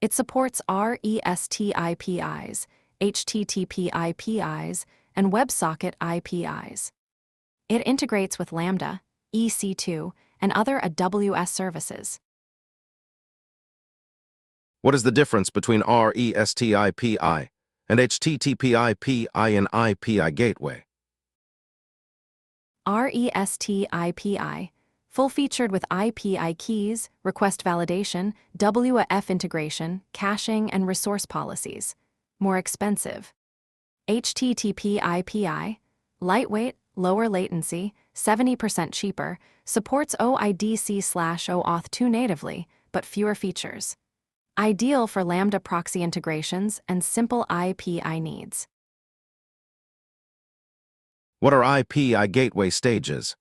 It supports REST APIs, HTTP APIs, and WebSocket APIs. It integrates with Lambda, EC2, and other AWS services. What is the difference between REST API and HTTP API and API Gateway? REST API, full-featured with IPI keys, request validation, WAF integration, caching, and resource policies. More expensive. HTTP API, lightweight, lower latency, 70% cheaper, supports OIDC/OAuth2 natively, but fewer features. Ideal for Lambda proxy integrations and simple API needs. What are API gateway stages?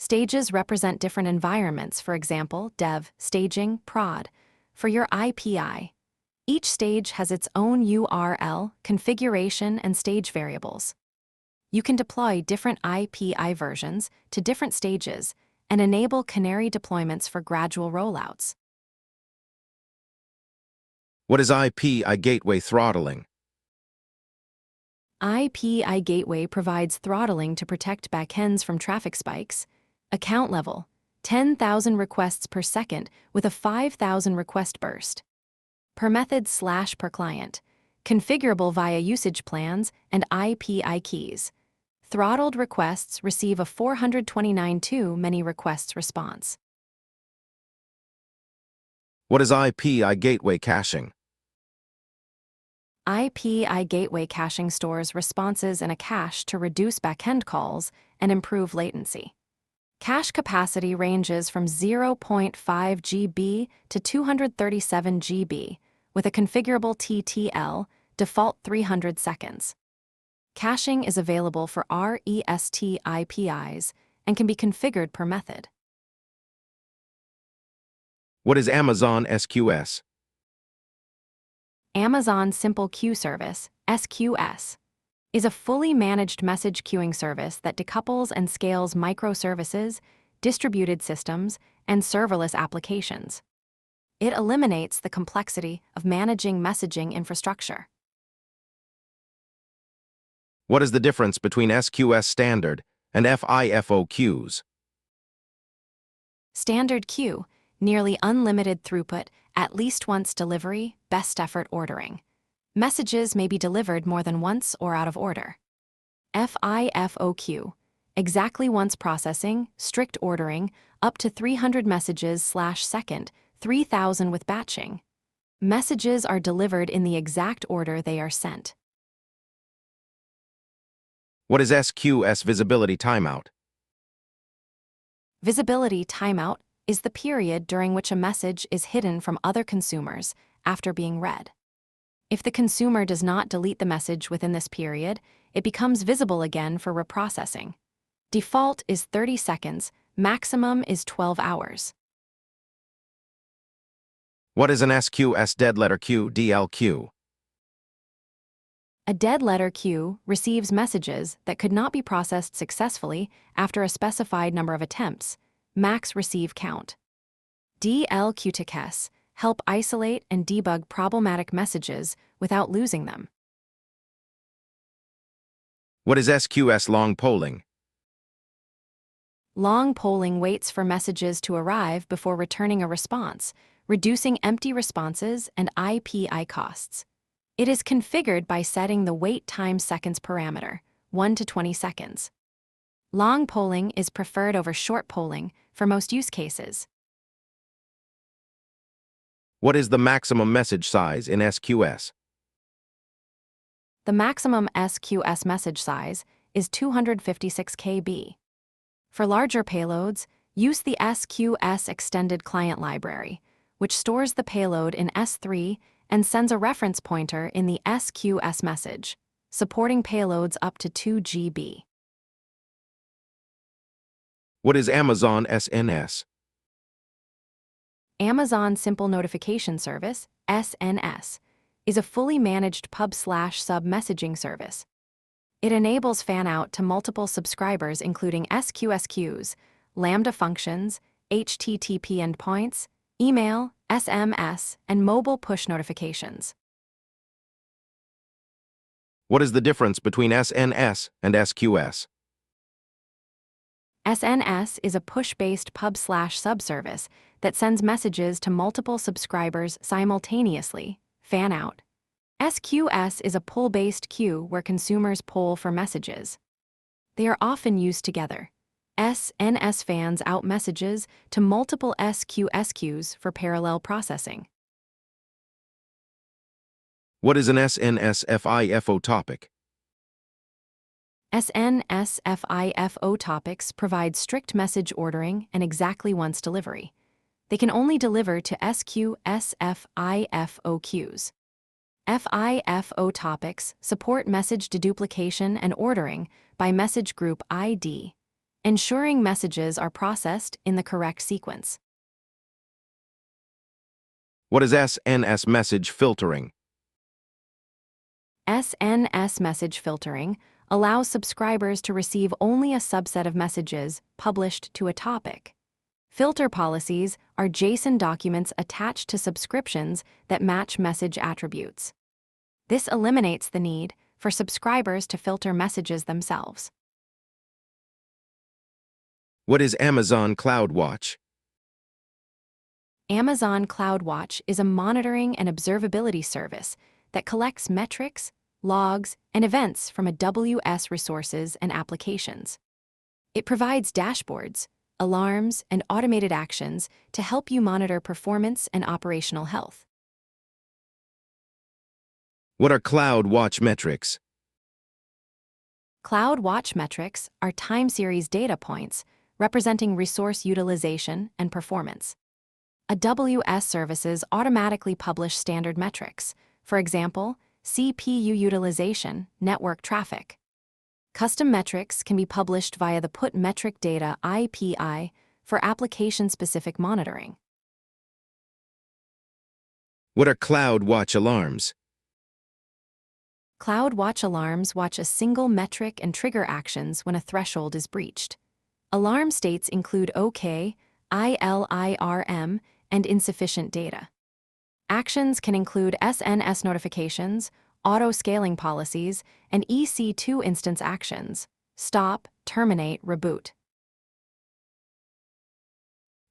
Stages represent different environments, for example, dev, staging, prod. For your API, each stage has its own URL, configuration, and stage variables. You can deploy different API versions to different stages and enable canary deployments for gradual rollouts. What is API gateway throttling? API Gateway provides throttling to protect backends from traffic spikes. Account level, 10,000 requests per second with a 5,000 request burst. Per method/per client, configurable via usage plans and API keys. Throttled requests receive a 429 too many requests response. What is API gateway caching? API Gateway caching stores responses in a cache to reduce backend calls and improve latency. Cache capacity ranges from 0.5 GB to 237 GB, with a configurable TTL, default 300 seconds. Caching is available for REST APIs and can be configured per method. What is Amazon SQS? Amazon Simple Queue Service, SQS, is a fully managed message queuing service that decouples and scales microservices, distributed systems, and serverless applications. It eliminates the complexity of managing messaging infrastructure. What is the difference between SQS standard and FIFO queues? Standard queue, nearly unlimited throughput, at least once delivery, best effort ordering. Messages may be delivered more than once or out of order. FIFO queue, exactly once processing, strict ordering, up to 300 messages/second, 3,000 with batching. Messages are delivered in the exact order they are sent. What is SQS visibility timeout? Visibility timeout is the period during which a message is hidden from other consumers after being read. If the consumer does not delete the message within this period, it becomes visible again for reprocessing. Default is 30 seconds, maximum is 12 hours. What is an SQS dead letter queue DLQ? A dead letter queue receives messages that could not be processed successfully after a specified number of attempts, max receive count. DLQ tickets help isolate and debug problematic messages without losing them. What is SQS long polling? Long polling waits for messages to arrive before returning a response, reducing empty responses and API costs. It is configured by setting the wait time seconds parameter, 1 to 20 seconds. Long polling is preferred over short polling for most use cases. What is the maximum message size in SQS? The maximum SQS message size is 256 KB. For larger payloads, use the SQS Extended Client Library, which stores the payload in S3 and sends a reference pointer in the SQS message, supporting payloads up to 2 GB. What is Amazon SNS? Amazon Simple Notification Service, SNS, is a fully managed pub/sub messaging service. It enables fan-out to multiple subscribers including SQS queues, Lambda functions, HTTP endpoints, email, SMS, and mobile push notifications. What is the difference between SNS and SQS? SNS is a push-based pub/sub service that sends messages to multiple subscribers simultaneously, fan-out. SQS is a pull-based queue where consumers poll for messages. They are often used together. SNS fans out messages to multiple SQS queues for parallel processing. What is an SNS FIFO topic? SNS FIFO topics provide strict message ordering and exactly once delivery. They can only deliver to SQS FIFO queues. FIFO topics support message deduplication and ordering by message group ID, ensuring messages are processed in the correct sequence. What is SNS message filtering? SNS message filtering allows subscribers to receive only a subset of messages published to a topic. Filter policies are JSON documents attached to subscriptions that match message attributes. This eliminates the need for subscribers to filter messages themselves. What is Amazon CloudWatch? Amazon CloudWatch is a monitoring and observability service that collects metrics, logs, and events from AWS resources and applications. It provides dashboards, alarms, and automated actions to help you monitor performance and operational health. What are CloudWatch metrics? CloudWatch metrics are time series data points representing resource utilization and performance. AWS services automatically publish standard metrics, for example, CPU utilization, network traffic. Custom metrics can be published via the Put Metric Data API for application-specific monitoring. What are CloudWatch alarms? CloudWatch alarms watch a single metric and trigger actions when a threshold is breached. Alarm states include OK, ILIRM, and insufficient data. Actions can include SNS notifications, auto-scaling policies, and EC2 instance actions: stop, terminate, reboot.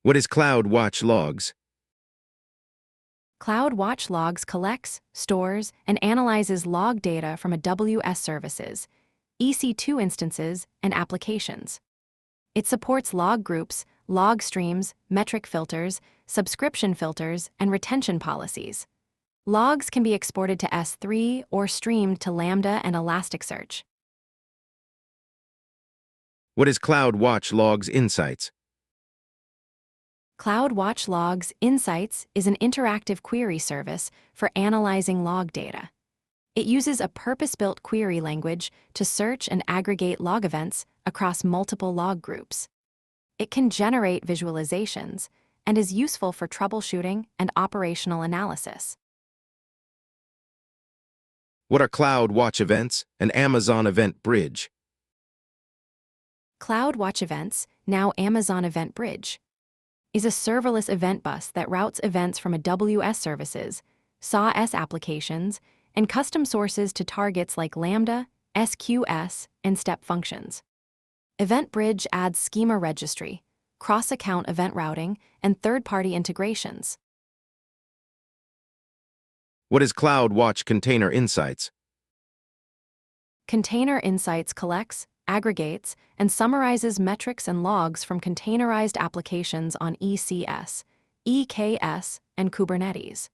What is CloudWatch logs? CloudWatch logs collects, stores, and analyzes log data from AWS services, EC2 instances, and applications. It supports log groups, log streams, metric filters, subscription filters, and retention policies. Logs can be exported to S3 or streamed to Lambda and Elasticsearch. What is CloudWatch logs insights? CloudWatch Logs Insights is an interactive query service for analyzing log data. It uses a purpose-built query language to search and aggregate log events across multiple log groups. It can generate visualizations and is useful for troubleshooting and operational analysis. What are CloudWatch events and Amazon Event Bridge? CloudWatch Events, now Amazon Event Bridge, is a serverless event bus that routes events from AWS services, SaaS applications, and custom sources to targets like Lambda, SQS, and step functions. Event Bridge adds schema registry, cross-account event routing, and third-party integrations. What is CloudWatch Container Insights? Container Insights collects, aggregates, and summarizes metrics and logs from containerized applications on ECS, EKS, and Kubernetes.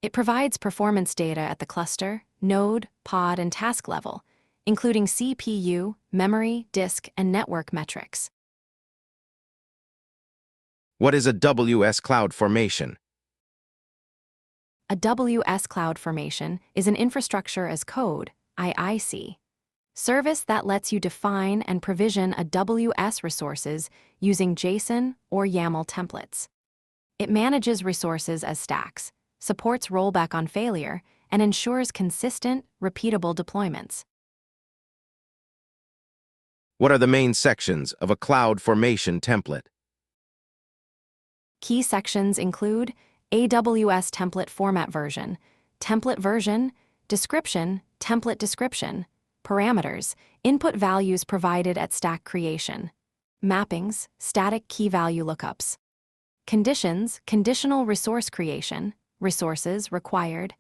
It provides performance data at the cluster, node, pod, and task level, including CPU, memory, disk, and network metrics. What is AWS CloudFormation? AWS CloudFormation is an infrastructure as code, IIC, service that lets you define and provision AWS resources using JSON or YAML templates. It manages resources as stacks, supports rollback on failure, and ensures consistent, repeatable deployments. What are the main sections of a CloudFormation template? Key sections include AWS template format version, template version, description, template description, parameters, input values provided at stack creation, mappings, static key value lookups, conditions, conditional resource creation, resources required,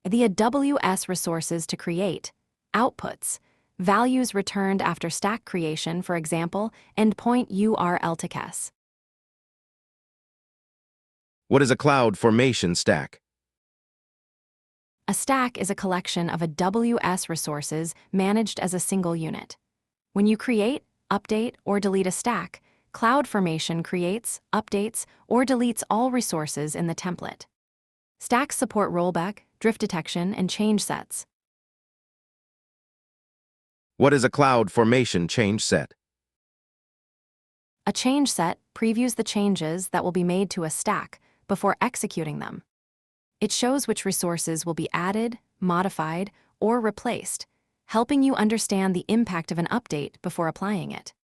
the AWS resources to create, outputs, values returned after stack creation, for example, endpoint URL-to-CAS. What is a CloudFormation stack? A stack is a collection of AWS resources managed as a single unit. When you create, update, or delete a stack, CloudFormation creates, updates, or deletes all resources in the template. Stacks support rollback, drift detection, and change sets. What is a cloud formation change set? A change set previews the changes that will be made to a stack before executing them. It shows which resources will be added, modified, or replaced, helping you understand the impact of an update before applying it.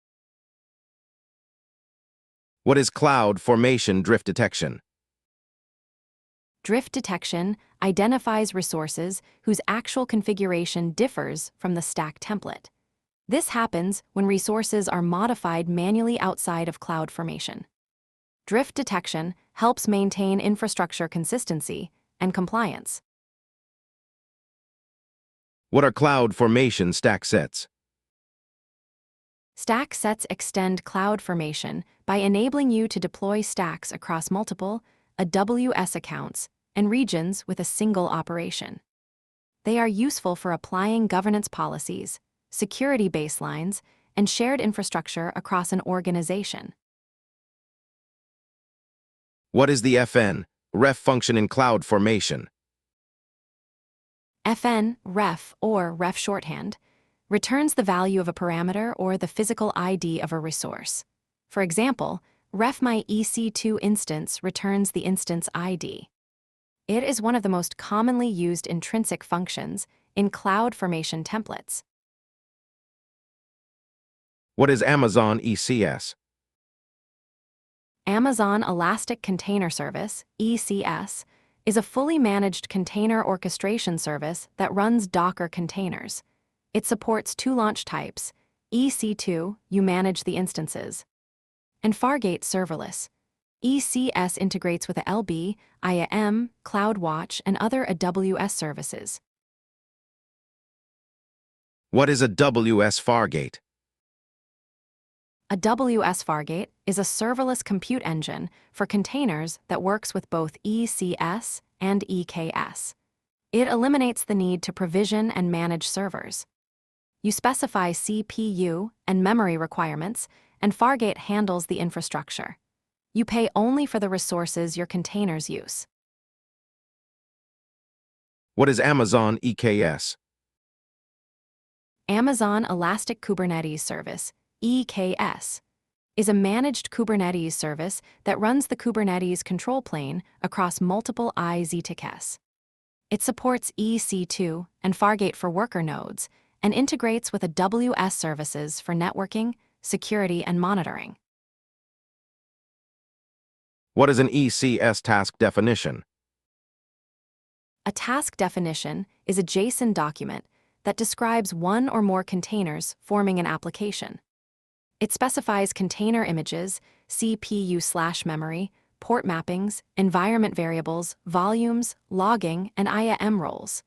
What is cloud formation drift detection? Drift detection identifies resources whose actual configuration differs from the stack template. This happens when resources are modified manually outside of CloudFormation. Drift detection helps maintain infrastructure consistency and compliance. What are cloud formation stack sets? Stack sets extend CloudFormation by enabling you to deploy stacks across multiple AWS accounts and regions with a single operation. They are useful for applying governance policies, security baselines, and shared infrastructure across an organization. What is the ref function in cloud formation? ref, or ref shorthand, returns the value of a parameter or the physical ID of a resource. For example, ref my EC2 instance returns the instance ID. It is one of the most commonly used intrinsic functions in CloudFormation templates. What is Amazon ECS? Amazon Elastic Container Service, ECS, is a fully managed container orchestration service that runs Docker containers. It supports two launch types: EC2, you manage the instances, and Fargate serverless. ECS integrates with LB, IAM, CloudWatch, and other AWS services. What is AWS Fargate? AWS Fargate is a serverless compute engine for containers that works with both ECS and EKS. It eliminates the need to provision and manage servers. You specify CPU and memory requirements, and Fargate handles the infrastructure. You pay only for the resources your containers use. What is Amazon EKS? Amazon Elastic Kubernetes Service, EKS, is a managed Kubernetes service that runs the Kubernetes control plane across multiple IZTKs. It supports EC2 and Fargate for worker nodes and integrates with AWS services for networking, security, and monitoring. What is an ECS task definition? A task definition is a JSON document that describes one or more containers forming an application. It specifies container images, CPU/memory, port mappings, environment variables, volumes, logging, and IAM roles.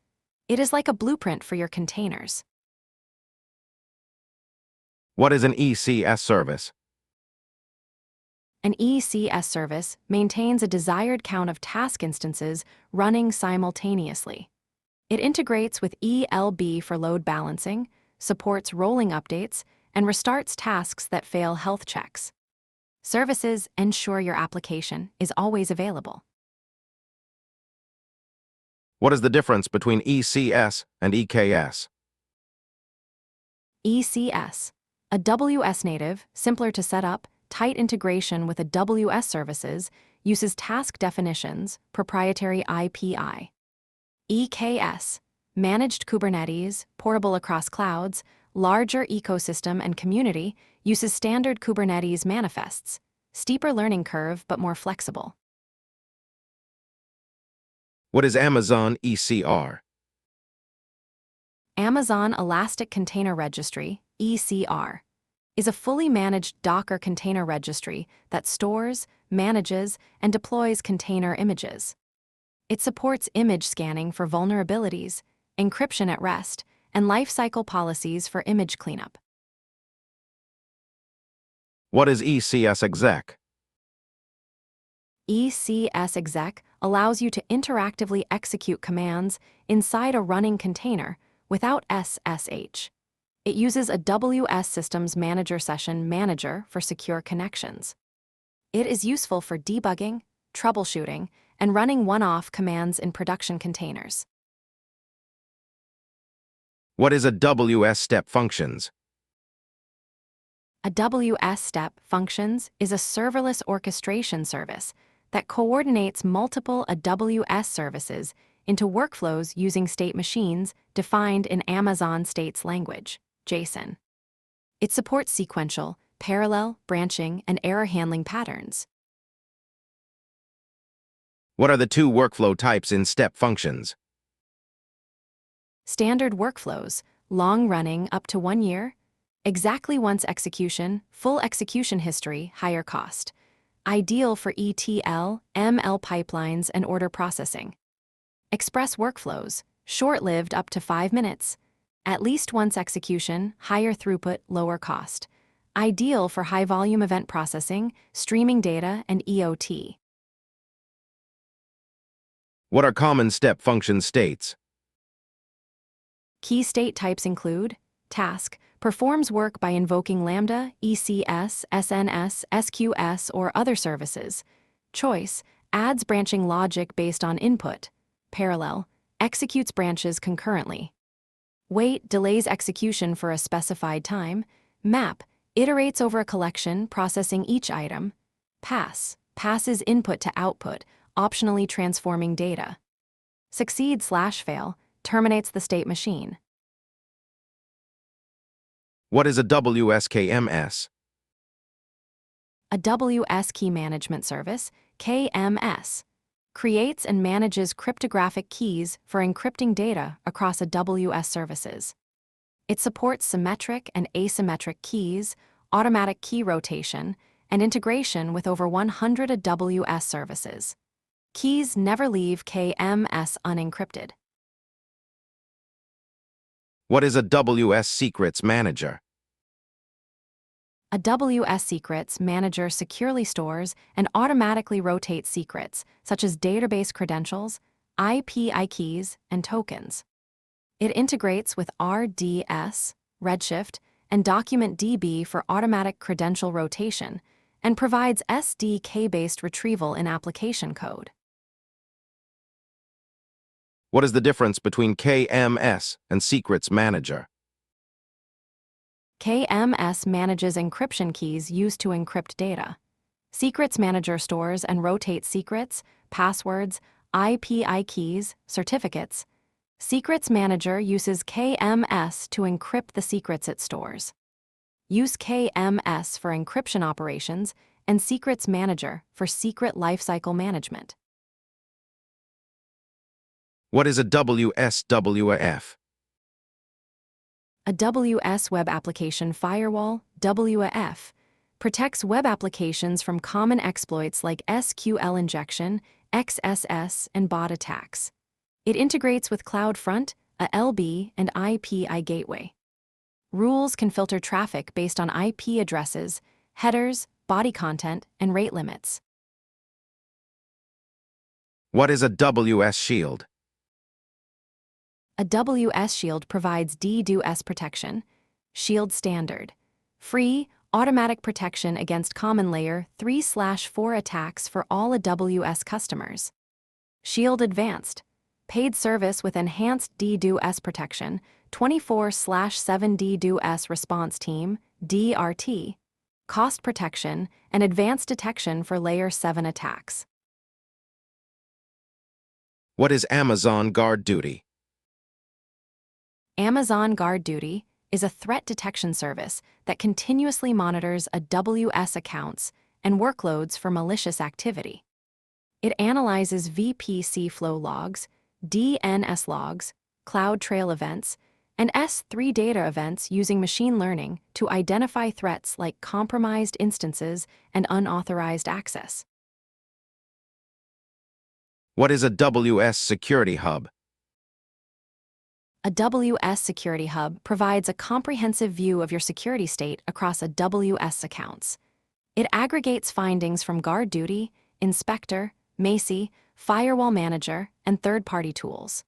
It is like a blueprint for your containers. What is an ECS service? An ECS service maintains a desired count of task instances running simultaneously. It integrates with ELB for load balancing, supports rolling updates, and restarts tasks that fail health checks. Services ensure your application is always available. What is the difference between ECS and EKS? ECS, a WS native, simpler to set up, tight integration with AWS services, uses task definitions, proprietary IPI. EKS, managed Kubernetes, portable across clouds, larger ecosystem and community, uses standard Kubernetes manifests, steeper learning curve but more flexible. What is Amazon ECR? Amazon Elastic Container Registry, ECR, is a fully managed Docker container registry that stores, manages, and deploys container images. It supports image scanning for vulnerabilities, encryption at rest, and lifecycle policies for image cleanup. What is ECS exec? ECS exec allows you to interactively execute commands inside a running container without SSH. It uses AWS Systems Manager Session Manager for secure connections. It is useful for debugging, troubleshooting, and running one-off commands in production containers. What is AWS Step Functions? AWS Step Functions is a serverless orchestration service that coordinates multiple AWS services into workflows using state machines defined in Amazon States Language, JSON. It supports sequential, parallel, branching, and error handling patterns. What are the two workflow types in Step Functions? Standard workflows, long-running up to 1 year. Exactly once execution, full execution history, higher cost. Ideal for ETL, ML pipelines, and order processing. Express workflows, short-lived up to 5 minutes. At least once execution, higher throughput, lower cost. Ideal for high-volume event processing, streaming data, and EOT. What are common Step Function states? Key state types include task, performs work by invoking Lambda, ECS, SNS, SQS, or other services. Choice, adds branching logic based on input. Parallel, executes branches concurrently. Wait, delays execution for a specified time. Map, iterates over a collection, processing each item. Pass, passes input to output, optionally transforming data. Succeed/fail, terminates the state machine. What is a WSKMS? A WS Key Management Service, KMS, creates and manages cryptographic keys for encrypting data across AWS services. It supports symmetric and asymmetric keys, automatic key rotation, and integration with over 100 AWS services. Keys never leave KMS unencrypted. What is a WS Secrets Manager? AWS Secrets Manager securely stores and automatically rotates secrets, such as database credentials, API keys, and tokens. It integrates with RDS, Redshift, and DocumentDB for automatic credential rotation, and provides SDK-based retrieval in application code. What is the difference between KMS and Secrets Manager? KMS manages encryption keys used to encrypt data. Secrets Manager stores and rotates secrets, passwords, API keys, certificates. Secrets Manager uses KMS to encrypt the secrets it stores. Use KMS for encryption operations and Secrets Manager for secret lifecycle management. What is a WSWAF? A WS Web Application Firewall, WAF, protects web applications from common exploits like SQL injection, XSS, and bot attacks. It integrates with CloudFront, a LB, and API gateway. Rules can filter traffic based on IP addresses, headers, body content, and rate limits. What is a WS Shield? A WS Shield provides DDoS protection, Shield Standard, free, automatic protection against common layer 3/4 attacks for all AWS customers. Shield Advanced, paid service with enhanced DDoS protection, 24/7 DDoS response team, DRT, cost protection, and advanced detection for layer 7 attacks. What is Amazon Guard Duty? Amazon Guard Duty is a threat detection service that continuously monitors AWS accounts and workloads for malicious activity. It analyzes VPC flow logs, DNS logs, CloudTrail events, and S3 data events using machine learning to identify threats like compromised instances and unauthorized access. What is a WS Security Hub? A WS Security Hub provides a comprehensive view of your security state across AWS accounts. It aggregates findings from Guard Duty, Inspector, Macie, Firewall Manager, and third-party tools.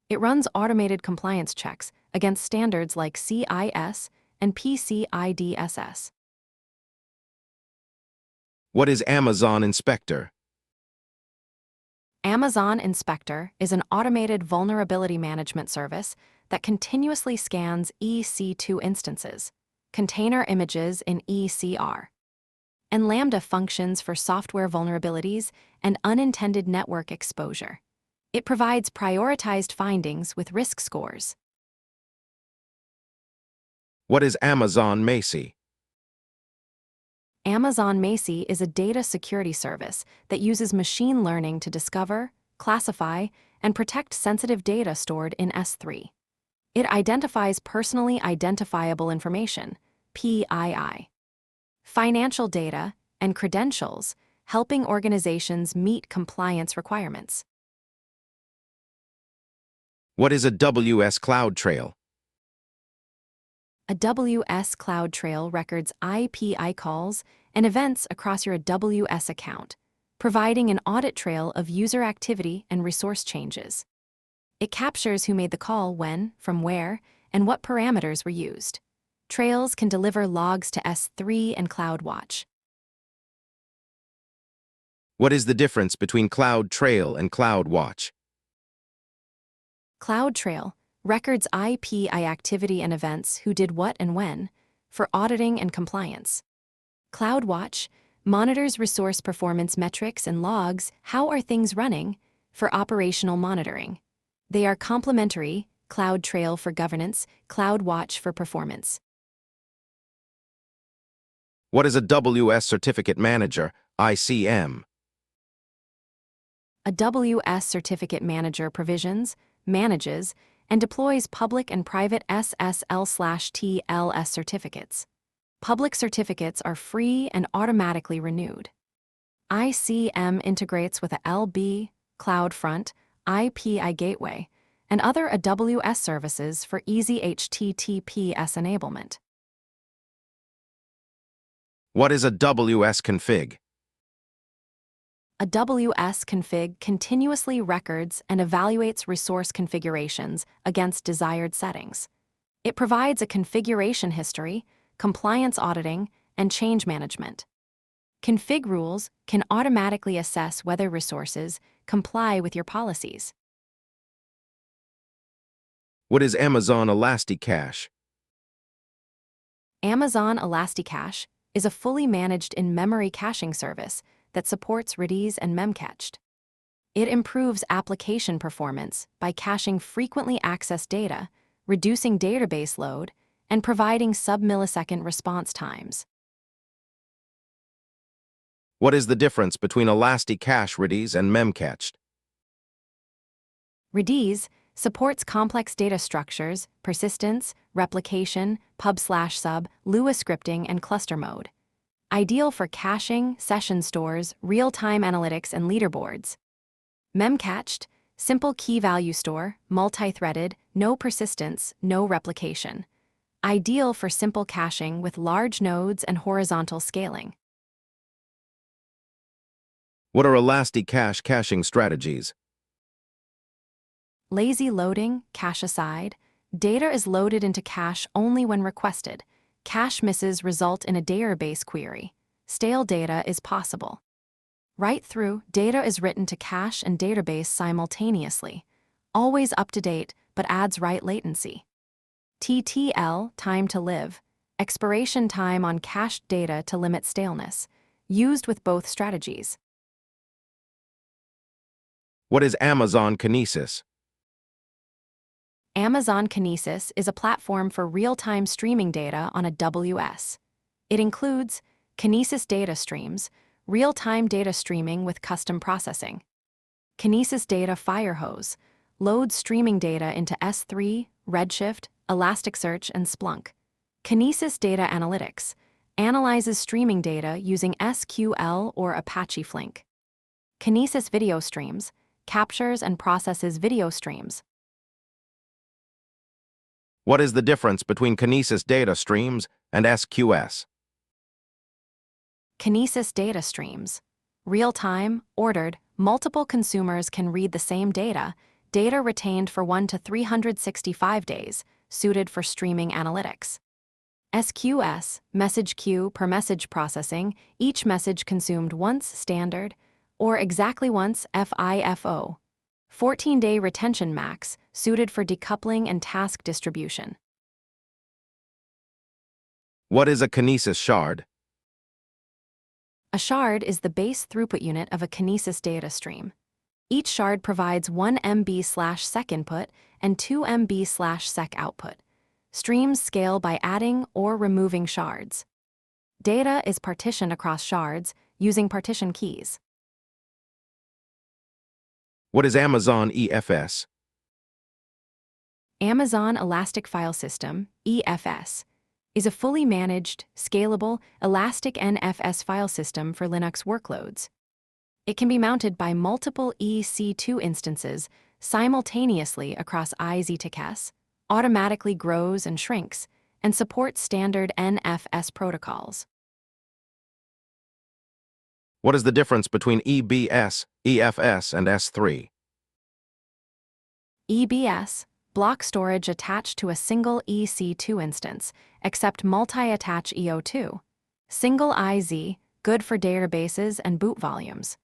It runs automated compliance checks against standards like CIS and PCI-DSS. What is Amazon Inspector? Amazon Inspector is an automated vulnerability management service that continuously scans EC2 instances, container images in ECR, and Lambda functions for software vulnerabilities and unintended network exposure. It provides prioritized findings with risk scores. What is Amazon Macy? Amazon Macy is a data security service that uses machine learning to discover, classify, and protect sensitive data stored in S3. It identifies personally identifiable information, PII, financial data, and credentials, helping organizations meet compliance requirements. What is AWS CloudTrail? AWS CloudTrail records API calls and events across your AWS account, providing an audit trail of user activity and resource changes. It captures who made the call when, from where, and what parameters were used. Trails can deliver logs to S3 and CloudWatch. What is the difference between CloudTrail and CloudWatch? CloudTrail records API activity and events who did what and when, for auditing and compliance. CloudWatch monitors resource performance metrics and logs, how are things running, for operational monitoring. They are complementary, CloudTrail for governance, CloudWatch for performance. What is AWS Certificate Manager, ICM? AWS Certificate Manager provisions, manages, and deploys public and private SSL/TLS certificates. Public certificates are free and automatically renewed. ICM integrates with a LB, CloudFront, API Gateway, and other AWS services for easy HTTPS enablement. What is AWS Config? AWS Config continuously records and evaluates resource configurations against desired settings. It provides a configuration history, compliance auditing, and change management. Config rules can automatically assess whether resources comply with your policies. What is Amazon Elasticache? Amazon Elasticache is a fully managed in-memory caching service that supports Redis and Memcached. It improves application performance by caching frequently accessed data, reducing database load, and providing sub-millisecond response times. What is the difference between Elasticache Redis and Memcached? Redis supports complex data structures, persistence, replication, pub/sub, Lua scripting, and cluster mode. Ideal for caching, session stores, real-time analytics, and leaderboards. Memcached, simple key-value store, multi-threaded, no persistence, no replication. Ideal for simple caching with large nodes and horizontal scaling. What are Elasticache caching strategies? Lazy loading, cache aside. Data is loaded into cache only when requested. Cache misses result in a database query. Stale data is possible. Write-through, data is written to cache and database simultaneously. Always up to date, but adds write latency. TTL, time to live. Expiration time on cached data to limit staleness. Used with both strategies. What is Amazon Kinesis? Amazon Kinesis is a platform for real-time streaming data on AWS. It includes Kinesis data streams, real-time data streaming with custom processing. Kinesis Data Firehose loads streaming data into S3, Redshift, Elasticsearch, and Splunk. Kinesis Data Analytics analyzes streaming data using SQL or Apache Flink. Kinesis Video Streams captures and processes video streams. What is the difference between Kinesis data streams and SQS? Kinesis data streams. Real-time, ordered, multiple consumers can read the same data retained for 1 to 365 days, suited for streaming analytics. SQS, message queue per message processing, each message consumed once standard, or exactly once FIFO, 14-day retention max, suited for decoupling and task distribution. What is a Kinesis shard? A shard is the base throughput unit of a Kinesis data stream. Each shard provides 1 MB/sec input and 2 MB/sec output. Streams scale by adding or removing shards. Data is partitioned across shards using partition keys. What is Amazon EFS? Amazon Elastic File System, EFS, is a fully managed, scalable, elastic NFS file system for Linux workloads. It can be mounted by multiple EC2 instances simultaneously across IZTKS, automatically grows and shrinks, and supports standard NFS protocols. What is the difference between EBS, EFS, and S3? EBS, block storage attached to a single EC2 instance, except multi-attach EO2. Single IZ, good for databases and boot volumes.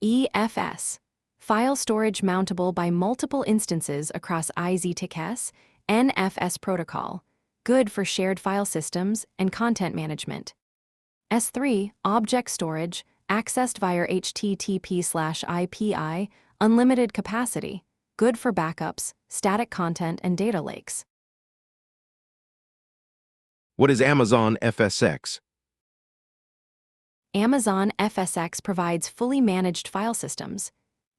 EFS, file storage mountable by multiple instances across IZTKS, NFS protocol, good for shared file systems and content management. S3, object storage, accessed via HTTP/API, unlimited capacity, good for backups, static content, and data lakes. What is Amazon FSx? Amazon FSx provides fully managed file systems.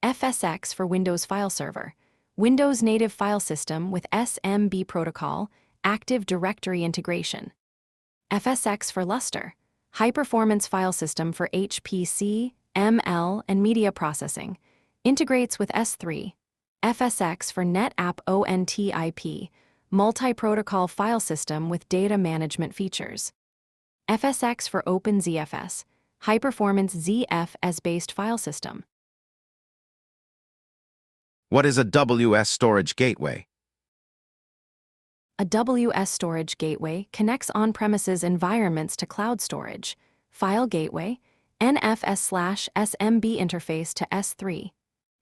FSx for Windows File Server, Windows native file system with SMB protocol, Active Directory integration. FSx for Lustre, high-performance file system for HPC, ML, and media processing, integrates with S3. FSx for NetApp ONTIP, multi-protocol file system with data management features. FSx for OpenZFS, high-performance ZFS-based file system. What is a WS storage gateway? A WS storage gateway connects on-premises environments to cloud storage, file gateway, NFS/SMB interface to S3,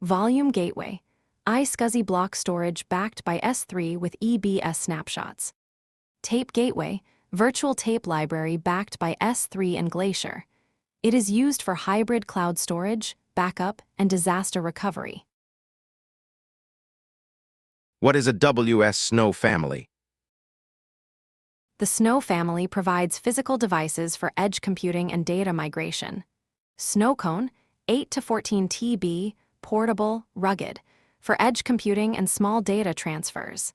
volume gateway, iSCSI block storage backed by S3 with EBS snapshots, tape gateway, virtual tape library backed by S3 and Glacier. It is used for hybrid cloud storage, backup, and disaster recovery. What is a WS Snow family? The Snow family provides physical devices for edge computing and data migration. Snowcone, 8 to 14 TB, portable, rugged, for edge computing and small data transfers.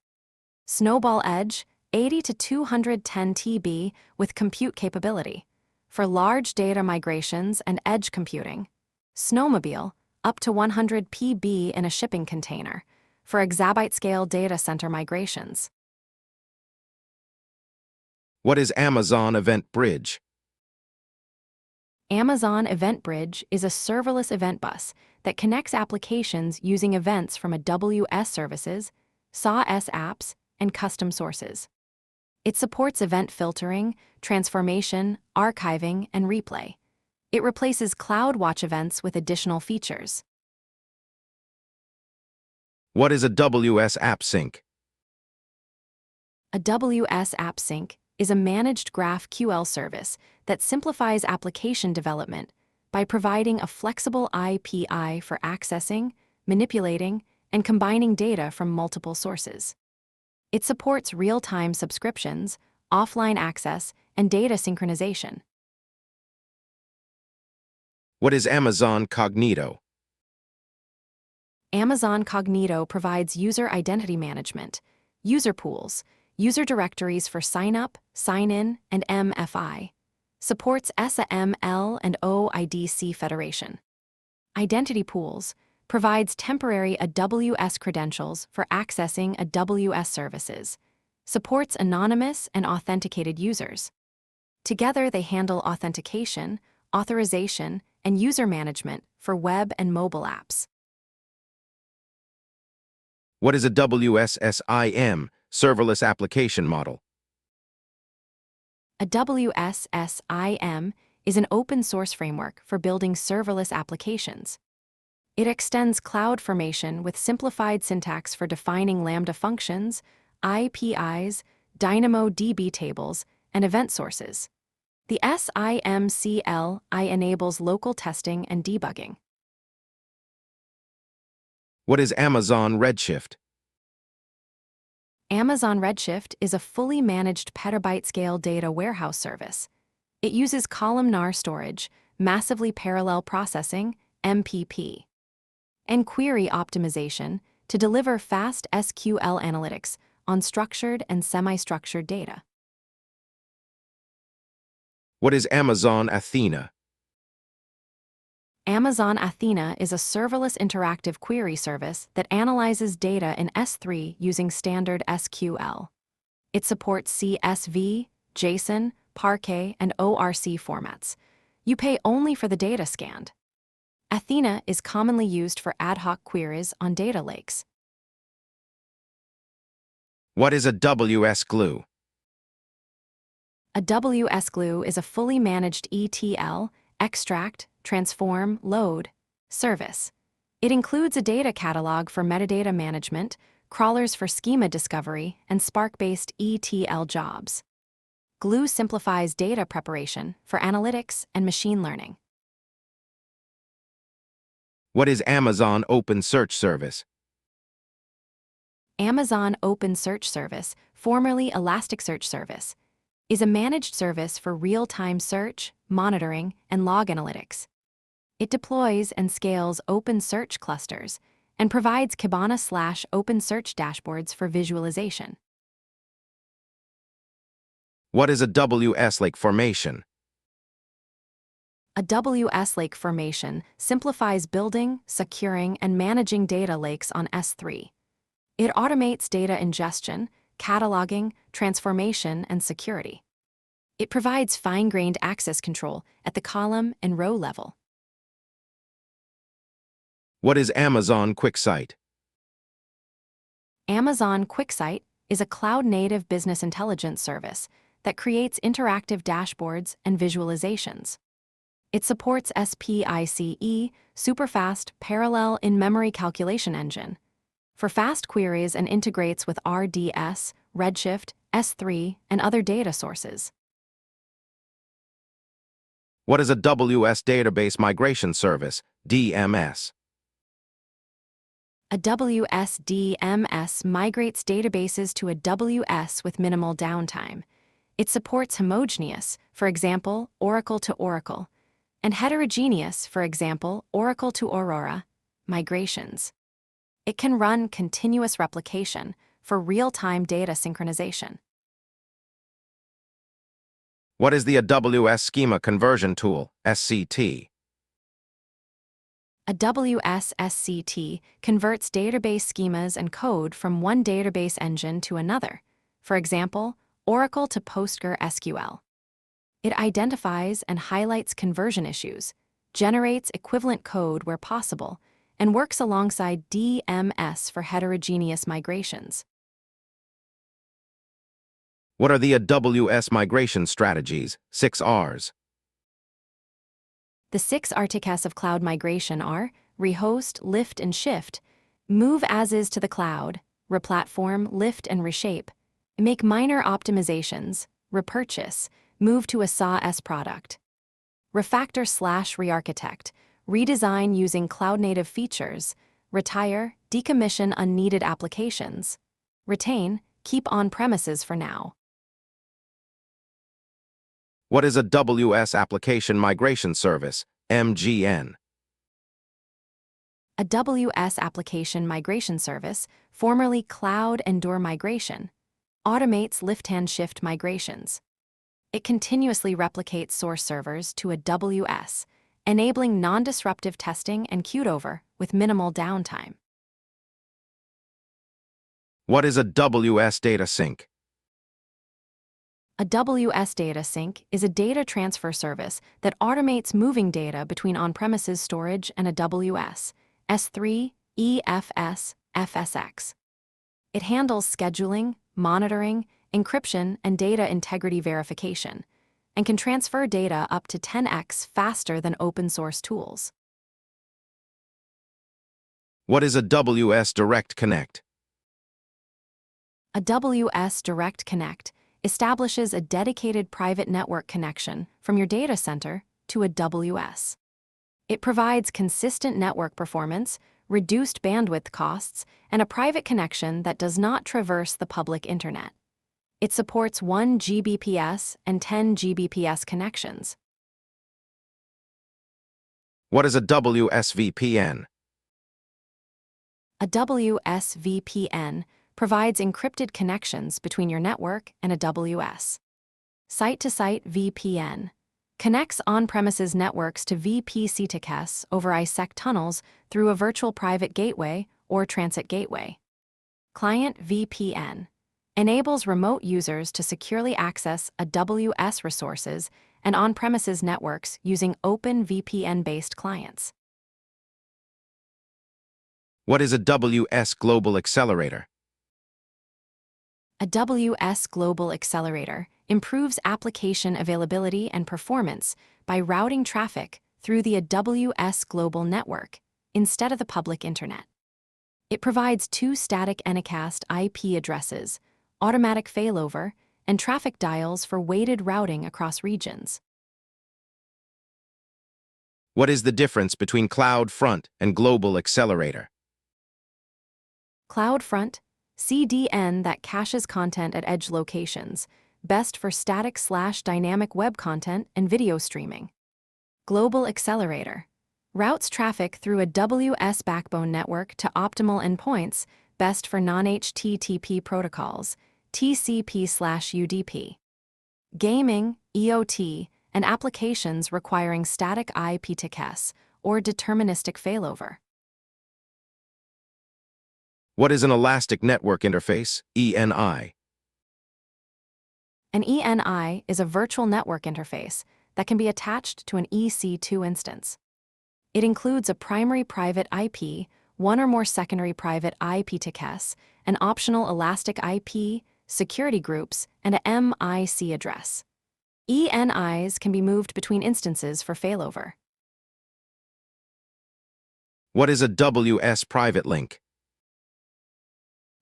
Snowball Edge, 80 to 210 TB with compute capability, for large data migrations and edge computing. Snowmobile, up to 100 PB in a shipping container, for exabyte-scale data center migrations. What is Amazon Event Bridge? Amazon Event Bridge is a serverless event bus that connects applications using events from AWS services, SAW apps, and custom sources. It supports event filtering, transformation, archiving, and replay. It replaces CloudWatch events with additional features. What is a WS App Sync? A WS App Sync is a managed GraphQL service that simplifies application development by providing a flexible API for accessing, manipulating, and combining data from multiple sources. It supports real-time subscriptions, offline access, and data synchronization. What is Amazon Cognito? Amazon Cognito provides user identity management, user pools, user directories for sign-up, sign-in, and MFI. Supports SAML and OIDC federation. Identity pools provides temporary AWS credentials for accessing AWS services. Supports anonymous and authenticated users. Together, they handle authentication, authorization, and user management for web and mobile apps. What is a WSSIM, serverless application model? A WSSIM is an open-source framework for building serverless applications. It extends CloudFormation with simplified syntax for defining Lambda functions, IPIs, DynamoDB tables, and event sources. The SIMCLI enables local testing and debugging. What is Amazon Redshift? Amazon Redshift is a fully managed petabyte-scale data warehouse service. It uses columnar storage, massively parallel processing, MPP, and query optimization to deliver fast SQL analytics on structured and semi-structured data. What is Amazon Athena? Amazon Athena is a serverless interactive query service that analyzes data in S3 using standard SQL. It supports CSV, JSON, Parquet, and ORC formats. You pay only for the data scanned. Athena is commonly used for ad hoc queries on data lakes. What is AWS Glue? AWS Glue is a fully managed ETL, extract, transform, load service. It includes a data catalog for metadata management, crawlers for schema discovery, and Spark-based ETL jobs. Glue simplifies data preparation for analytics and machine learning. What is Amazon Open Search Service? Amazon Open Search Service, formerly Elasticsearch Service, is a managed service for real-time search, monitoring, and log analytics. It deploys and scales open search clusters and provides Kibana/Open Search dashboards for visualization. What is AWS Lake Formation? AWS Lake Formation simplifies building, securing, and managing data lakes on S3. It automates data ingestion, cataloging, transformation, and security. It provides fine-grained access control at the column and row level. What is Amazon QuickSight? Amazon QuickSight is a cloud-native business intelligence service that creates interactive dashboards and visualizations. It supports SPICE, superfast parallel in-memory calculation engine, for fast queries and integrates with RDS, Redshift, S3, and other data sources. What is AWS Database Migration Service, DMS? AWS DMS migrates databases to AWS with minimal downtime. It supports homogeneous, for example, Oracle to Oracle, and heterogeneous, for example, Oracle to Aurora, migrations. It can run continuous replication for real-time data synchronization. What is the AWS Schema Conversion Tool, SCT? AWS SCT converts database schemas and code from one database engine to another, for example, Oracle to PostgreSQL. It identifies and highlights conversion issues, generates equivalent code where possible, and works alongside DMS for heterogeneous migrations. What are the AWS migration strategies, 6Rs? The 6 articles of cloud migration are rehost, lift, and shift, move as is to the cloud, replatform, lift, and reshape, make minor optimizations, repurchase, move to a SaaS product, refactor/re-architect, redesign using cloud-native features, retire, decommission unneeded applications, retain, keep on-premises for now. What is AWS Application Migration Service, MGN? AWS Application Migration Service, formerly Cloud Endure Migration, automates lift-and-shift migrations. It continuously replicates source servers to AWS, enabling non-disruptive testing and cutover with minimal downtime. What is AWS Data Sync? AWS Data Sync is a data transfer service that automates moving data between on-premises storage and AWS, S3, EFS, FSX. It handles scheduling, monitoring, encryption, and data integrity verification, and can transfer data up to 10x faster than open-source tools. What is AWS Direct Connect? AWS Direct Connect establishes a dedicated private network connection from your data center to AWS. It provides consistent network performance, reduced bandwidth costs, and a private connection that does not traverse the public internet. It supports 1 Gbps and 10 Gbps connections. What is a WSVPN? A WSVPN provides encrypted connections between your network and AWS. Site-to-site VPN connects on-premises networks to VPC-to-CAS over ISEC tunnels through a virtual private gateway or transit gateway. Client VPN enables remote users to securely access AWS resources and on-premises networks using open VPN-based clients. What is AWS Global Accelerator? AWS Global Accelerator improves application availability and performance by routing traffic through the AWS Global Network instead of the public internet. It provides 2 static unicast IP addresses, automatic failover, and traffic dials for weighted routing across regions. What is the difference between CloudFront and Global Accelerator? CloudFront, CDN that caches content at edge locations, best for static/dynamic web content and video streaming. Global Accelerator routes traffic through a AWS backbone network to optimal endpoints, best for non-HTTP protocols, TCP/UDP. Gaming, EOT, and applications requiring static IP-to-CAS or deterministic failover. What is an Elastic Network Interface, ENI? An ENI is a virtual network interface that can be attached to an EC2 instance. It includes a primary private IP, 1 or more secondary private IP-to-CAS, an optional elastic IP, security groups, and a MIC address. ENIs can be moved between instances for failover. What is a WS Private Link?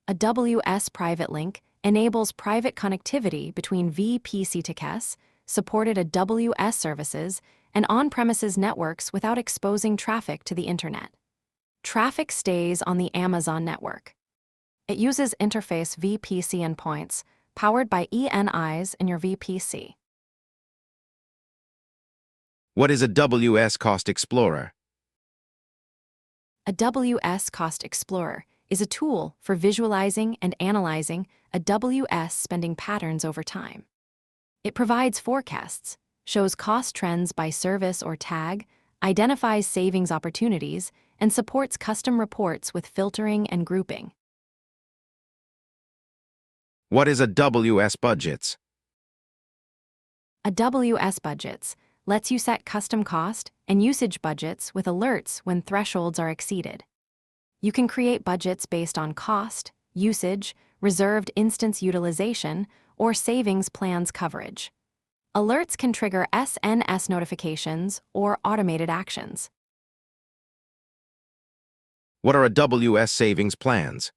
A WS Private Link enables private connectivity between VPC-to-CAS, supported AWS services, and on-premises networks without exposing traffic to the internet. Traffic stays on the Amazon network. It uses interface VPC endpoints powered by ENIs in your VPC. What is a WS Cost Explorer? A WS Cost Explorer is a tool for visualizing and analyzing AWS spending patterns over time. It provides forecasts, shows cost trends by service or tag, identifies savings opportunities, and supports custom reports with filtering and grouping. What is a WS Budgets? A WS Budgets lets you set custom cost and usage budgets with alerts when thresholds are exceeded. You can create budgets based on cost, usage, reserved instance utilization, or savings plans coverage. Alerts can trigger SNS notifications or automated actions. What are AWS Savings Plans?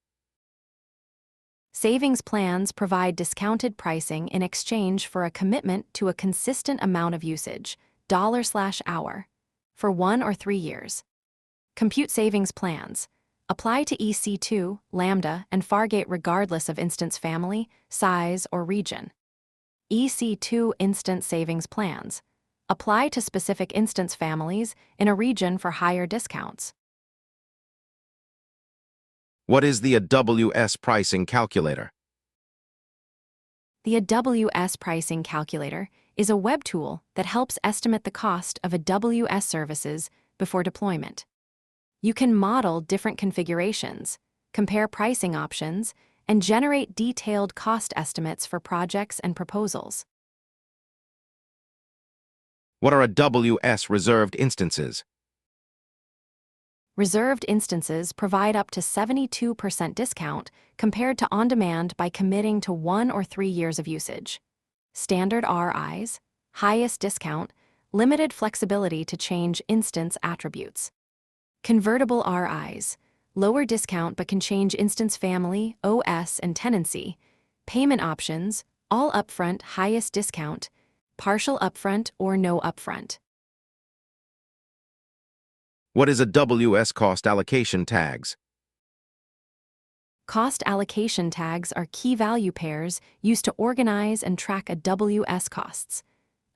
Savings plans provide discounted pricing in exchange for a commitment to a consistent amount of usage, $/hour, for 1 or 3 years. Compute savings plans apply to EC2, Lambda, and Fargate regardless of instance family, size, or region. EC2 instance savings plans apply to specific instance families in a region for higher discounts. What is the AWS Pricing Calculator? The AWS Pricing Calculator is a web tool that helps estimate the cost of AWS services before deployment. You can model different configurations, compare pricing options, and generate detailed cost estimates for projects and proposals. What are AWS Reserved Instances? Reserved instances provide up to 72% discount compared to on-demand by committing to 1 or 3 years of usage. Standard RIs, highest discount, limited flexibility to change instance attributes. Convertible RIs, lower discount but can change instance family, OS, and tenancy, payment options, all upfront, highest discount, partial upfront or no upfront. What is AWS cost allocation tags? Cost allocation tags are key value pairs used to organize and track AWS costs.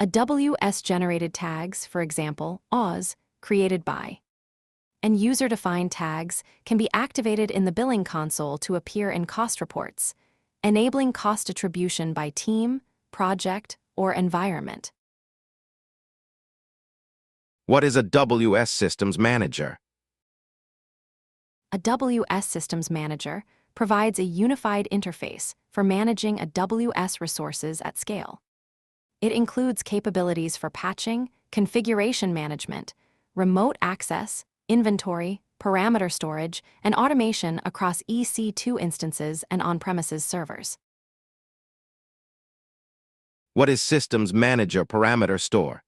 AWS-generated tags, for example, AWS, created by, and user-defined tags can be activated in the billing console to appear in cost reports, enabling cost attribution by team, project, or environment. What is AWS Systems Manager? AWS Systems Manager provides a unified interface for managing AWS resources at scale. It includes capabilities for patching, configuration management, remote access, inventory, parameter storage, and automation across EC2 instances and on-premises servers. What is Systems Manager Parameter Store?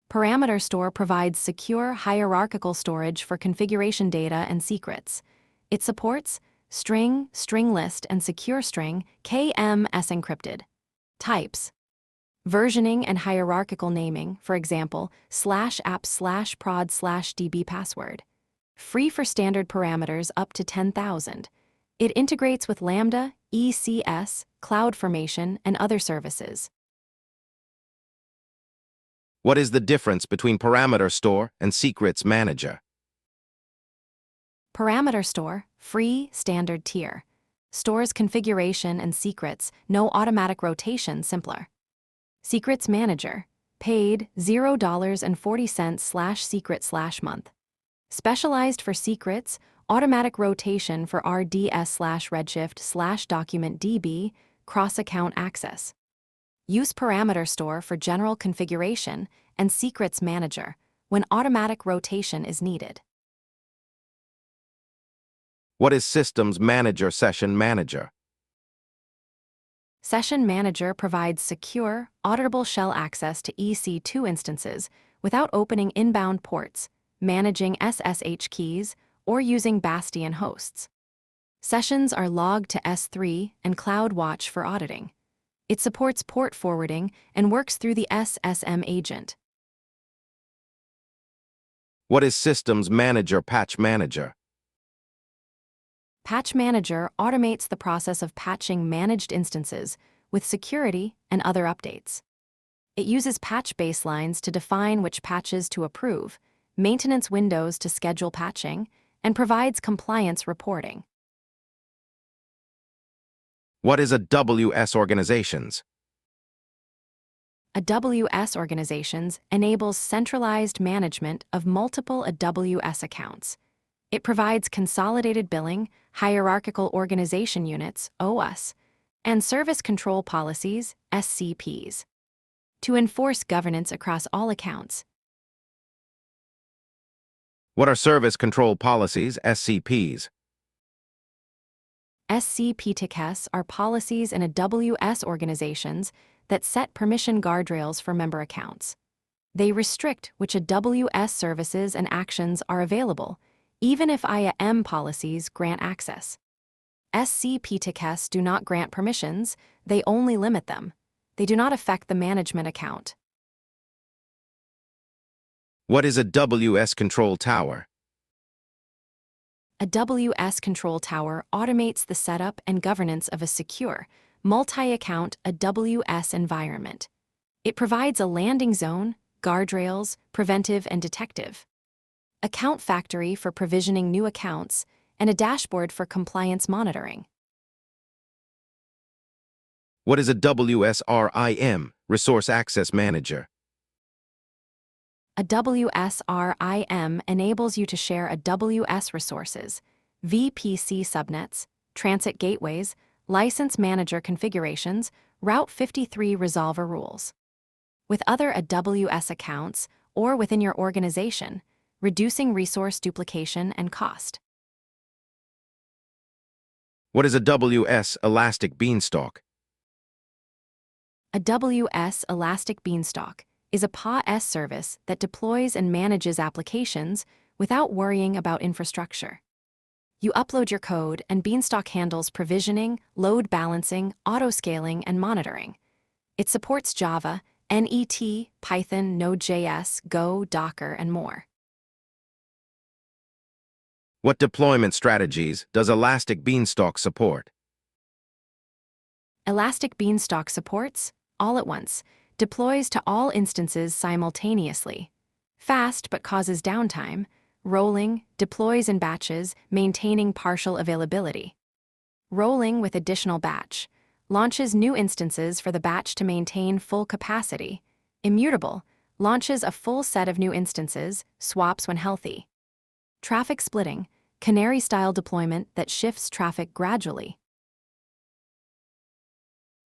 Parameter Store provides secure hierarchical storage for configuration data and secrets. It supports string, string list, and secure string, KMS encrypted. Types: versioning and hierarchical naming, for example, /app/prod/db password. Free for standard parameters up to 10,000. It integrates with Lambda, ECS, CloudFormation, and other services. What is the difference between Parameter Store and Secrets Manager? Parameter Store, free, standard tier. Stores configuration and secrets, no automatic rotation, simpler. Secrets Manager, paid, $0.40/secret/month. Specialized for secrets, automatic rotation for RDS/Redshift/document DB, cross-account access. Use Parameter Store for general configuration and Secrets Manager when automatic rotation is needed. What is Systems Manager Session Manager? Session Manager provides secure, auditable shell access to EC2 instances without opening inbound ports, managing SSH keys, or using Bastion hosts. Sessions are logged to S3 and CloudWatch for auditing. It supports port forwarding and works through the SSM agent. What is Systems Manager Patch Manager? Patch Manager automates the process of patching managed instances with security and other updates. It uses patch baselines to define which patches to approve, maintenance windows to schedule patching, and provides compliance reporting. What is AWS Organizations? AWS Organizations enables centralized management of multiple AWS accounts. It provides consolidated billing, hierarchical organization units, OS, and service control policies, SCPs, to enforce governance across all accounts. What are Service Control Policies, SCPs? SCP-TCS are policies in AWS organizations that set permission guardrails for member accounts. They restrict which AWS services and actions are available, even if IAM policies grant access. SCP-TCS do not grant permissions, they only limit them. They do not affect the management account. What is AWS Control Tower? AWS Control Tower automates the setup and governance of a secure, multi-account AWS environment. It provides a landing zone, guardrails, preventive and detective, account factory for provisioning new accounts, and a dashboard for compliance monitoring. What is AWS RIM, Resource Access Manager? AWS RIM enables you to share AWS resources, VPC subnets, transit gateways, license manager configurations, Route 53 resolver rules, with other AWS accounts or within your organization, reducing resource duplication and cost. What is AWS Elastic Beanstalk? AWS Elastic Beanstalk is a PaaS service that deploys and manages applications without worrying about infrastructure. You upload your code, and Beanstalk handles provisioning, load balancing, auto-scaling, and monitoring. It supports Java, NET, Python, Node.js, Go, Docker, and more. What deployment strategies does Elastic Beanstalk support? Elastic Beanstalk supports, all at once, deploys to all instances simultaneously. Fast but causes downtime. Rolling, deploys in batches, maintaining partial availability. Rolling with additional batch, launches new instances for the batch to maintain full capacity. Immutable, launches a full set of new instances, swaps when healthy. Traffic splitting, canary-style deployment that shifts traffic gradually.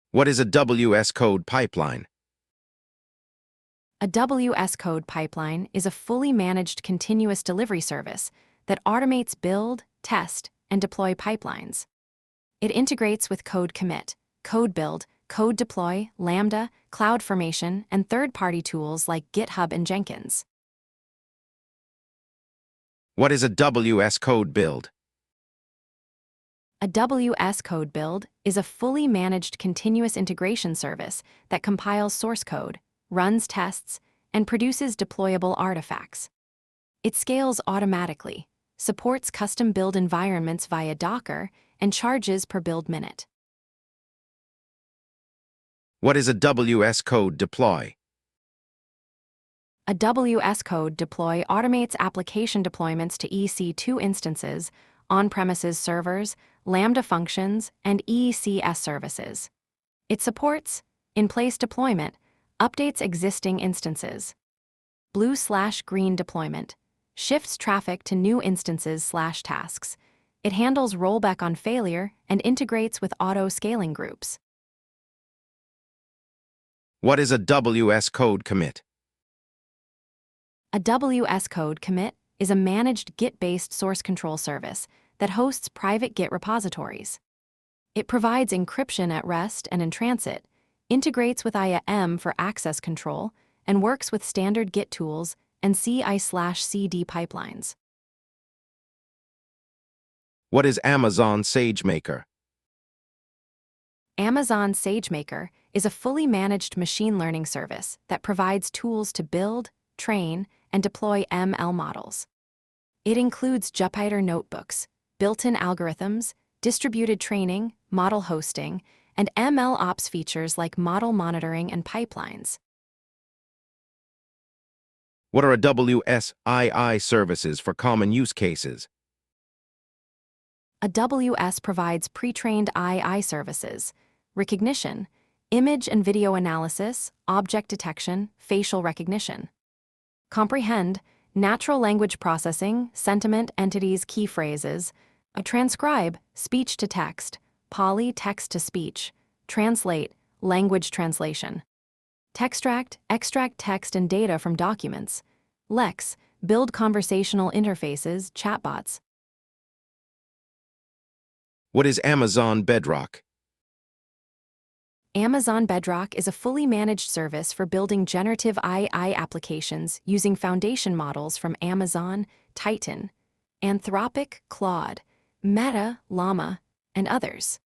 What is a WS code pipeline? A WS code pipeline is a fully managed continuous delivery service that automates build, test, and deploy pipelines. It integrates with code commit, code build, code deploy, Lambda, CloudFormation, and third-party tools like GitHub and Jenkins. What is a WS code build? A WS code build is a fully managed continuous integration service that compiles source code, runs tests, and produces deployable artifacts. It scales automatically, supports custom build environments via Docker, and charges per build minute. What is a WS code deploy? A WS code deploy automates application deployments to EC2 instances, on-premises servers, Lambda functions, and ECS services. It supports in-place deployment, updates existing instances. Blue/green deployment shifts traffic to new instances/tasks. It handles rollback on failure and integrates with auto-scaling groups. What is a WS code commit? A WS code commit is a managed Git-based source control service that hosts private Git repositories. It provides encryption at rest and in transit, integrates with IAM for access control, and works with standard Git tools and CI/CD pipelines. What is Amazon SageMaker? Amazon SageMaker is a fully managed machine learning service that provides tools to build, train, and deploy ML models. It includes Jupyter notebooks, built-in algorithms, distributed training, model hosting, and ML ops features like model monitoring and pipelines. What are WSII services for common use cases? AWS provides pre-trained II services, recognition, image and video analysis, object detection, facial recognition. Comprehend, natural language processing, sentiment, entities, key phrases. Transcribe, speech to text, poly, text to speech. Translate, language translation. Textract, extract text and data from documents. Lex, build conversational interfaces, chatbots. What is Amazon Bedrock? Amazon Bedrock is a fully managed service for building generative AI applications using foundation models from Amazon, Titan, Anthropic, Claude, Meta, Llama, and others.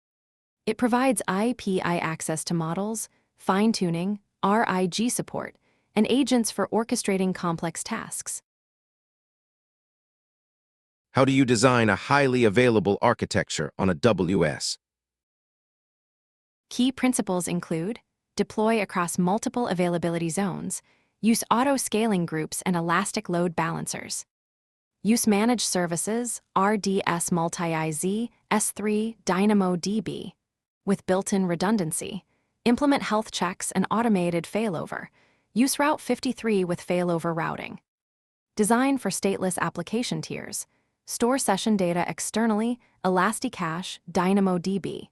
It provides API access to models, fine-tuning, RIG support, and agents for orchestrating complex tasks. How do you design a highly available architecture on a WS? Key principles include deploy across multiple availability zones, use auto-scaling groups and elastic load balancers. Use managed services, RDS multi-IZ, S3, DynamoDB. With built-in redundancy, implement health checks and automated failover. Use Route 53 with failover routing. Design for stateless application tiers. Store session data externally, Elasticache, DynamoDB.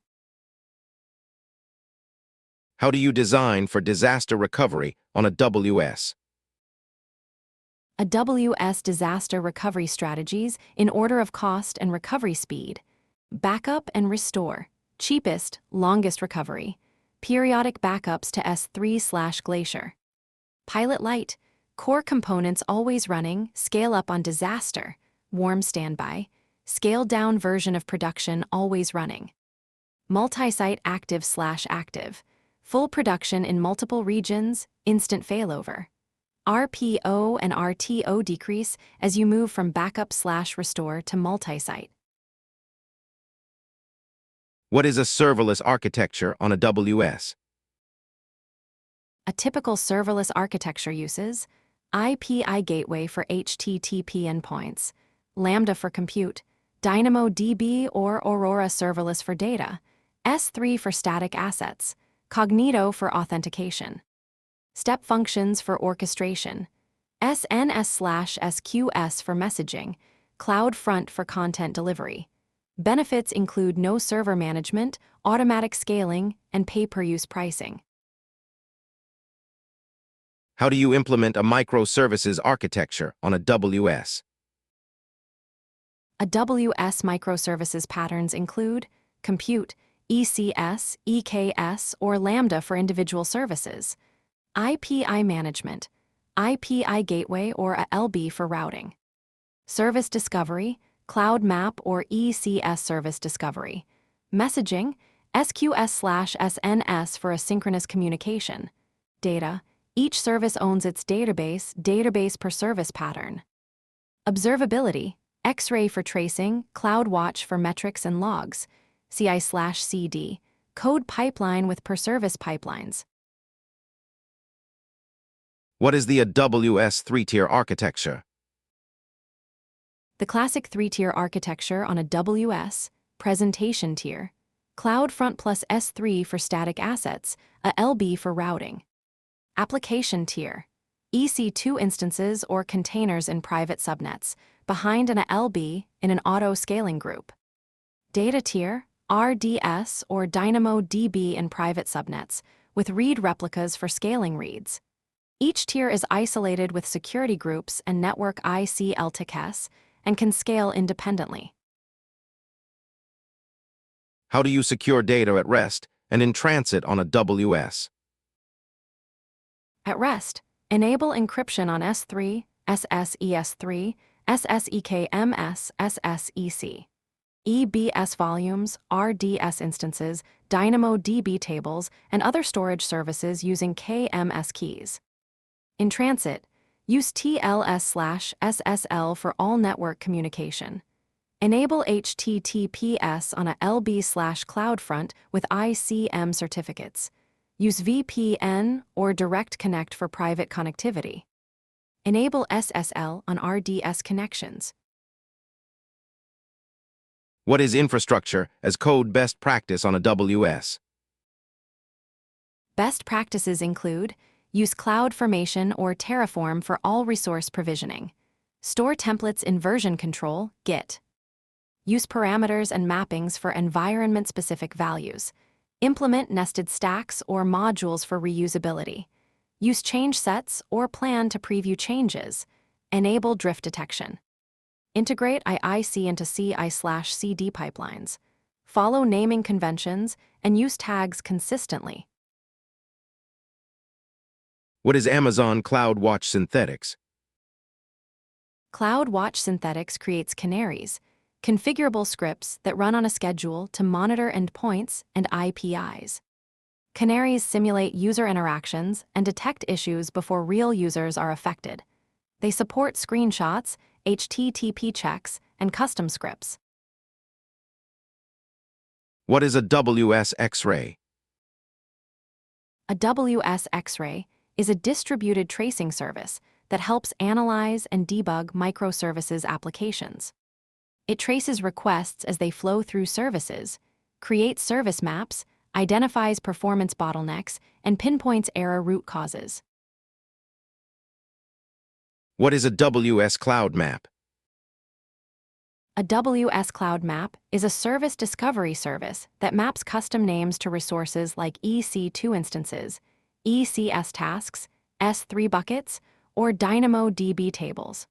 How do you design for disaster recovery on a WS? A WS disaster recovery strategies in order of cost and recovery speed. Backup and restore. Cheapest, longest recovery. Periodic backups to S3/Glacier. Pilot Lite, Core components always running, scale up on disaster, warm standby, scaled down version of production always running. Multi-site active/active, full production in multiple regions, instant failover. RPO and RTO decrease as you move from backup/restore to multi-site. What is a serverless architecture on AWS? A typical serverless architecture uses API gateway for HTTP endpoints, Lambda for compute, DynamoDB or Aurora serverless for data, S3 for static assets, Cognito for authentication. Step functions for orchestration, SNS/SQS for messaging, CloudFront for content delivery. Benefits include no server management, automatic scaling, and pay-per-use pricing. How do you implement a microservices architecture on AWS? AWS microservices patterns include compute, ECS, EKS, or Lambda for individual services, API management, API gateway or a LB for routing, service discovery, Cloud Map or ECS service discovery, messaging, SQS/SNS for asynchronous communication, data, each service owns its database per service pattern, observability, X-ray for tracing, CloudWatch for metrics and logs, CI/CD, code pipeline with per service pipelines. What is the AWS three-tier architecture? The classic three-tier architecture on AWS, presentation tier, CloudFront plus S3 for static assets, a LB for routing. Application tier, EC2 instances or containers in private subnets, behind an LB in an auto-scaling group. Data tier, RDS or DynamoDB in private subnets, with read replicas for scaling reads. Each tier is isolated with security groups and network ICL/TCS and can scale independently. How do you secure data at rest and in transit on AWS? At rest, enable encryption on S3, SSES3, SSEKMS, SSEC. EBS volumes, RDS instances, DynamoDB tables, and other storage services using KMS keys. In transit, use TLS/SSL for all network communication. Enable HTTPS on a LB/CloudFront with ICM certificates. Use VPN or Direct Connect for private connectivity. Enable SSL on RDS connections. What is infrastructure as code best practice on AWS? Best practices include use CloudFormation or Terraform for all resource provisioning. Store templates in version control, Git. Use parameters and mappings for environment-specific values. Implement nested stacks or modules for reusability. Use change sets or plan to preview changes. Enable drift detection. Integrate IIC into CI/CD pipelines. Follow naming conventions and use tags consistently. What is Amazon CloudWatch Synthetics? CloudWatch Synthetics creates canaries, configurable scripts that run on a schedule to monitor endpoints and IPIs. Canaries simulate user interactions and detect issues before real users are affected. They support screenshots, HTTP checks, and custom scripts. What is AWS X-Ray? AWS X-Ray is a distributed tracing service that helps analyze and debug microservices applications. It traces requests as they flow through services, creates service maps, identifies performance bottlenecks, and pinpoints error root causes. What is AWS Cloud Map? AWS Cloud Map is a service discovery service that maps custom names to resources like EC2 instances, ECS tasks, S3 buckets, or DynamoDB tables.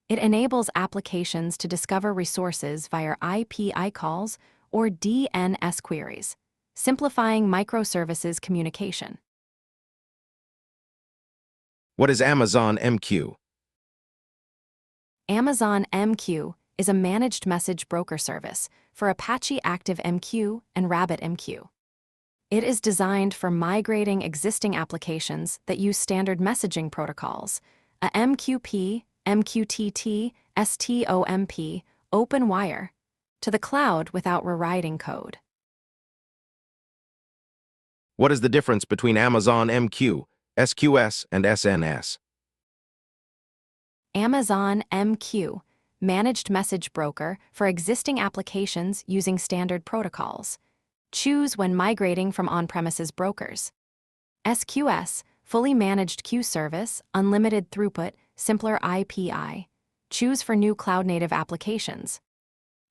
It enables applications to discover resources via API calls or DNS queries, simplifying microservices communication. What is Amazon MQ? Amazon MQ is a managed message broker service for Apache ActiveMQ and RabbitMQ. It is designed for migrating existing applications that use standard messaging protocols, a MQP, MQTT, STOMP, OpenWire, to the cloud without rewriting code. What is the difference between Amazon MQ, SQS, and SNS? Amazon MQ, managed message broker for existing applications using standard protocols. Choose when migrating from on-premises brokers. SQS, fully managed queue service, unlimited throughput, simpler API. Choose for new cloud-native applications.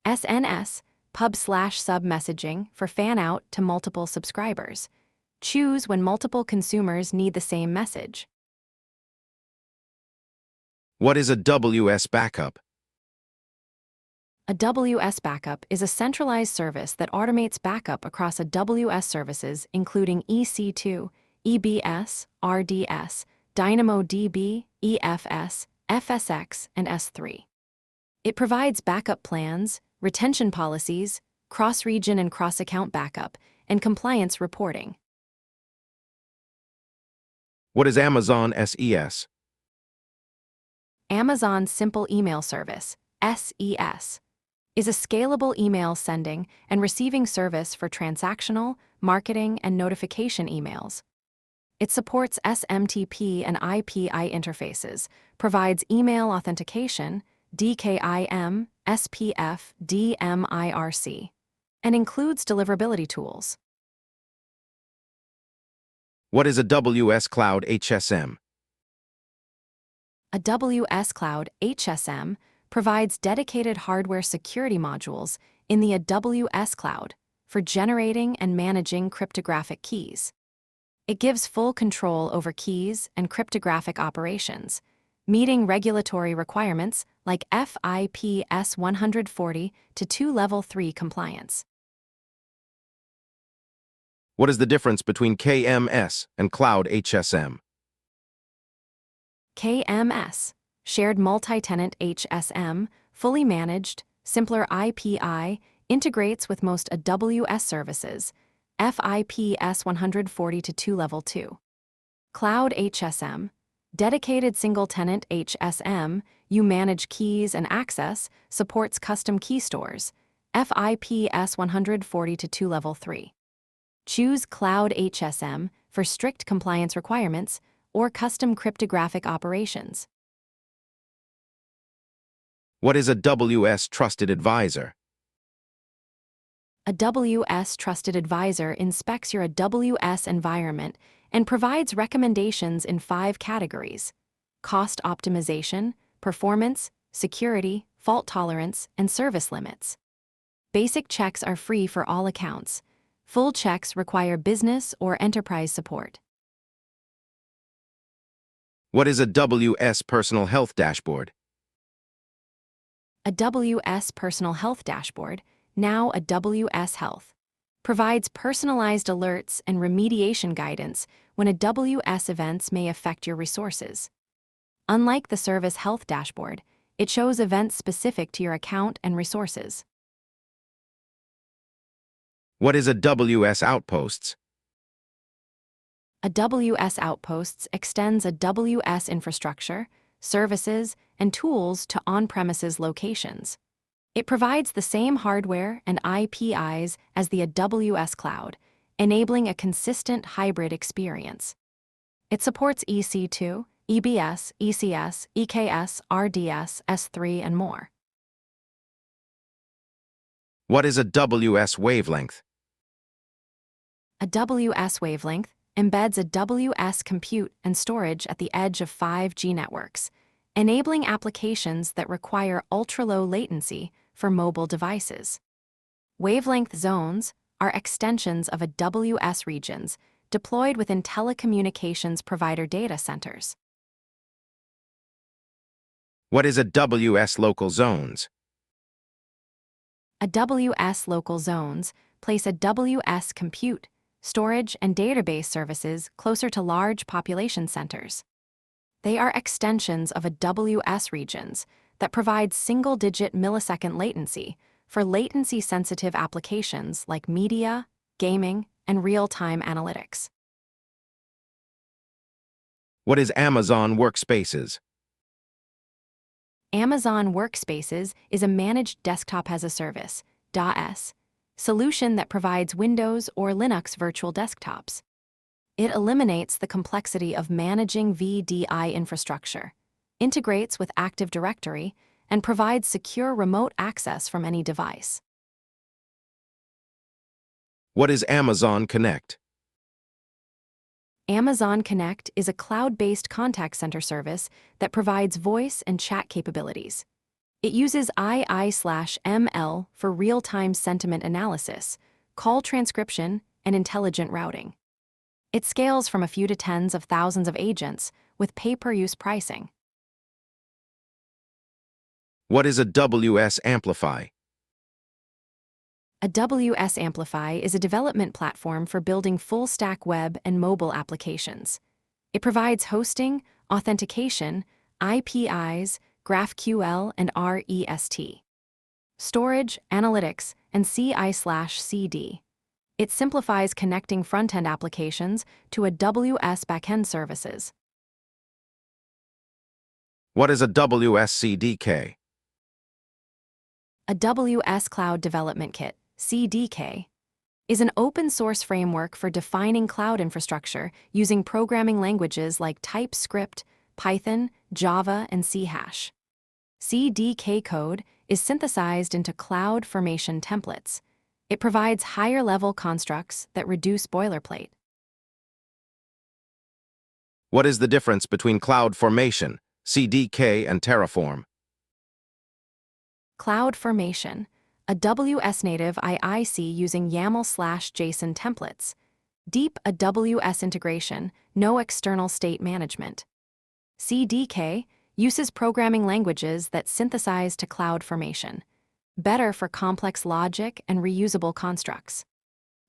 SNS, pub/sub messaging for fan-out to multiple subscribers. Choose when multiple consumers need the same message. What is a WS backup? A WS backup is a centralized service that automates backup across AWS services including EC2, EBS, RDS, DynamoDB, EFS, FSX, and S3. It provides backup plans, retention policies, cross-region and cross-account backup, and compliance reporting. What is Amazon SES? Amazon Simple Email Service, SES, is a scalable email sending and receiving service for transactional, marketing, and notification emails. It supports SMTP and IPI interfaces, provides email authentication, DKIM, SPF, DMIRC, and includes deliverability tools. What is a AWS Cloud HSM? AWS Cloud HSM provides dedicated hardware security modules in the AWS Cloud for generating and managing cryptographic keys. It gives full control over keys and cryptographic operations, meeting regulatory requirements like FIPS 140 to 2 Level 3 compliance. What is the difference between KMS and Cloud HSM? KMS, shared multi-tenant HSM, fully managed, simpler IPI, integrates with most AWS services, FIPS 140 to 2 Level 2. Cloud HSM, dedicated single-tenant HSM, you manage keys and access, supports custom key stores, FIPS 140 to 2 Level 3. Choose Cloud HSM for strict compliance requirements or custom cryptographic operations. What is a AWS Trusted Advisor? AWS Trusted Advisor inspects your AWS environment and provides recommendations in 5 categories: cost optimization, performance, security, fault tolerance, and service limits. Basic checks are free for all accounts. Full checks require business or enterprise support. What is a AWS Personal Health Dashboard? AWS Personal Health Dashboard, now AWS Health, provides personalized alerts and remediation guidance when AWS events may affect your resources. Unlike the Service Health Dashboard, it shows events specific to your account and resources. What is AWS Outposts? AWS Outposts extends AWS infrastructure, services, and tools to on-premises locations. It provides the same hardware and IPIs as the AWS Cloud, enabling a consistent hybrid experience. It supports EC2, EBS, ECS, EKS, RDS, S3, and more. What is AWS Wavelength? AWS Wavelength embeds AWS compute and storage at the edge of 5G networks, enabling applications that require ultra-low latency for mobile devices. Wavelength zones are extensions of AWS regions deployed within telecommunications provider data centers. What is AWS Local Zones? AWS Local Zones place AWS compute, storage, and database services closer to large population centers. They are extensions of AWS regions that provide single-digit millisecond latency for latency-sensitive applications like media, gaming, and real-time analytics. What is Amazon Workspaces? Amazon Workspaces is a managed desktop as a service (DaaS) solution that provides Windows or Linux virtual desktops. It eliminates the complexity of managing VDI infrastructure, integrates with Active Directory, and provides secure remote access from any device. What is Amazon Connect? Amazon Connect is a cloud-based contact center service that provides voice and chat capabilities. It uses AI/ML for real-time sentiment analysis, call transcription, and intelligent routing. It scales from a few to tens of thousands of agents with pay-per-use pricing. What is AWS Amplify? AWS Amplify is a development platform for building full-stack web and mobile applications. It provides hosting, authentication, APIs, GraphQL, and REST, storage, analytics, and CI/CD. It simplifies connecting front-end applications to AWS backend services. What is AWS CDK? AWS Cloud Development Kit, CDK, is an open-source framework for defining cloud infrastructure using programming languages like TypeScript, Python, Java, and C#. CDK code is synthesized into cloud formation templates. It provides higher-level constructs that reduce boilerplate. What is the difference between CloudFormation, CDK, and Terraform? CloudFormation, a AWS native IIC using YAML/JSON templates. Deep AWS integration, no external state management. CDK uses programming languages that synthesize to CloudFormation, better for complex logic and reusable constructs.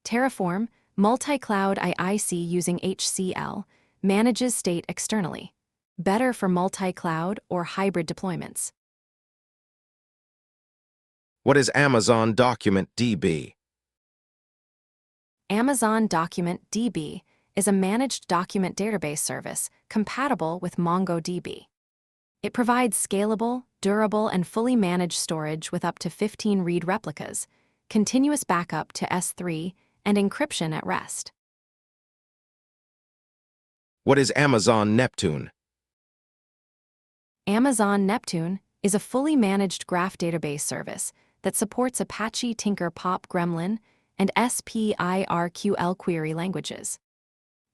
Terraform, multi-cloud IIC using HCL, manages state externally, better for multi-cloud or hybrid deployments. What is Amazon Document DB? Amazon Document DB is a managed document database service compatible with MongoDB. It provides scalable, durable, and fully managed storage with up to 15 read replicas, continuous backup to S3, and encryption at rest. What is Amazon Neptune? Amazon Neptune is a fully managed graph database service that supports Apache Tinker Pop Gremlin and SPIRQL query languages.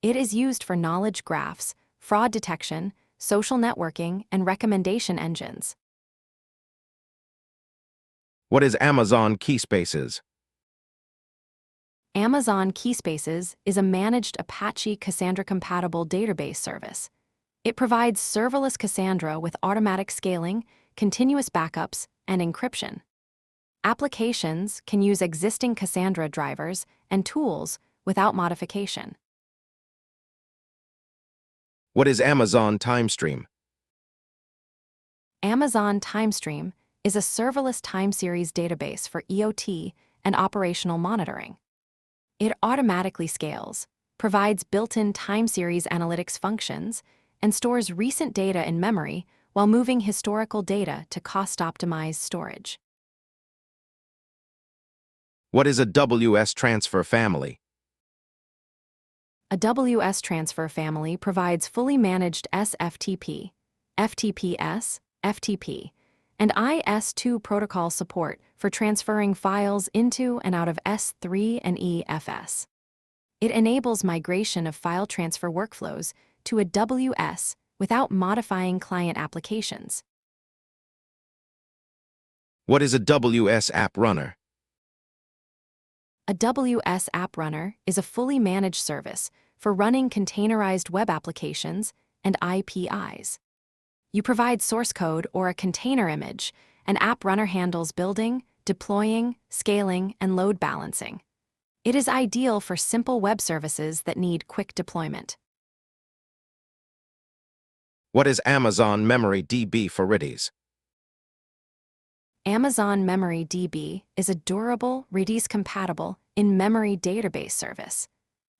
It is used for knowledge graphs, fraud detection, social networking, and recommendation engines. What is Amazon Keyspaces? Amazon Keyspaces is a managed Apache Cassandra-compatible database service. It provides serverless Cassandra with automatic scaling, continuous backups, and encryption. Applications can use existing Cassandra drivers and tools without modification. What is Amazon TimeStream? Amazon TimeStream is a serverless time series database for EOT and operational monitoring. It automatically scales, provides built-in time series analytics functions, and stores recent data in memory while moving historical data to cost-optimized storage. What is AWS Transfer Family? AWS Transfer Family provides fully managed SFTP, FTPS, FTP, and IS2 protocol support for transferring files into and out of S3 and EFS. It enables migration of file transfer workflows to AWS without modifying client applications. What is AWS App Runner? AWS App Runner is a fully managed service for running containerized web applications and APIs. You provide source code or a container image, and App Runner handles building, deploying, scaling, and load balancing. It is ideal for simple web services that need quick deployment. What is Amazon Memory DB for RDS? Amazon Memory DB is a durable, RDS-compatible in-memory database service.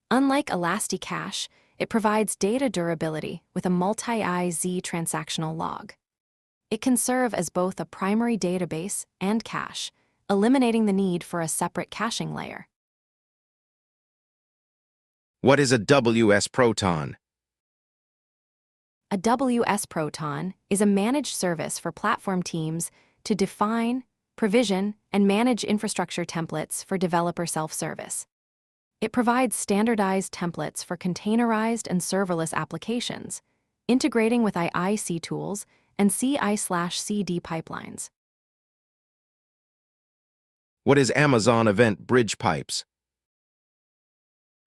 Unlike Elasticache, it provides data durability with a multi-IZ transactional log. It can serve as both a primary database and cache, eliminating the need for a separate caching layer. What is AWS Proton? AWS Proton is a managed service for platform teams to define, provision, and manage infrastructure templates for developer self-service. It provides standardized templates for containerized and serverless applications, integrating with IIC tools and CI/CD pipelines. What is Amazon Event Bridge Pipes?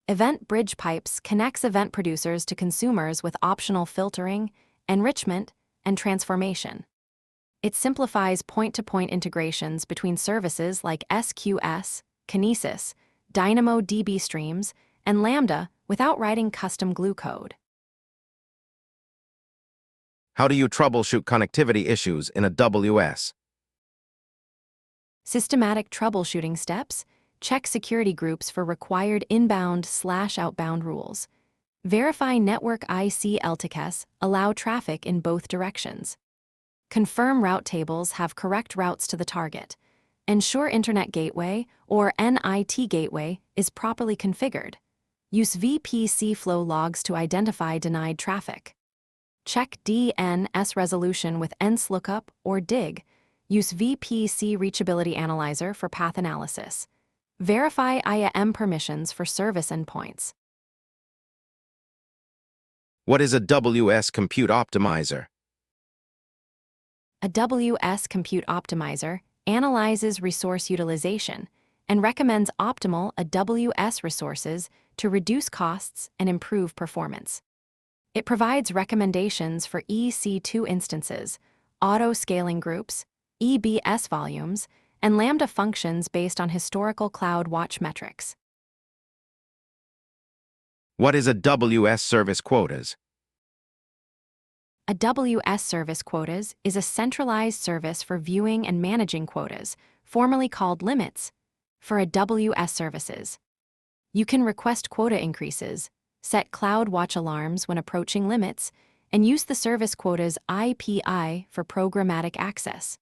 Event Bridge Pipes connects event producers to consumers with optional filtering, enrichment, and transformation. It simplifies point-to-point integrations between services like SQS, Kinesis, DynamoDB streams, and Lambda without writing custom glue code. How do you troubleshoot connectivity issues in AWS? Systematic troubleshooting steps: check security groups for required inbound/outbound rules. Verify network IC LTKS allow traffic in both directions. Confirm route tables have correct routes to the target. Ensure Internet Gateway, or NIT Gateway, is properly configured. Use VPC flow logs to identify denied traffic. Check DNS resolution with ENS-lookup or DIG. Use VPC Reachability Analyzer for path analysis. Verify IAM permissions for service endpoints. What is AWS Compute Optimizer? AWS Compute Optimizer analyzes resource utilization and recommends optimal AWS resources to reduce costs and improve performance. It provides recommendations for EC2 instances, auto-scaling groups, EBS volumes, and Lambda functions based on historical Cloud Watch metrics. What is AWS Service Quotas? AWS Service Quotas is a centralized service for viewing and managing quotas, formerly called limits, for AWS services. You can request quota increases, set Cloud Watch alarms when approaching limits, and use the service quota's IPI for programmatic access.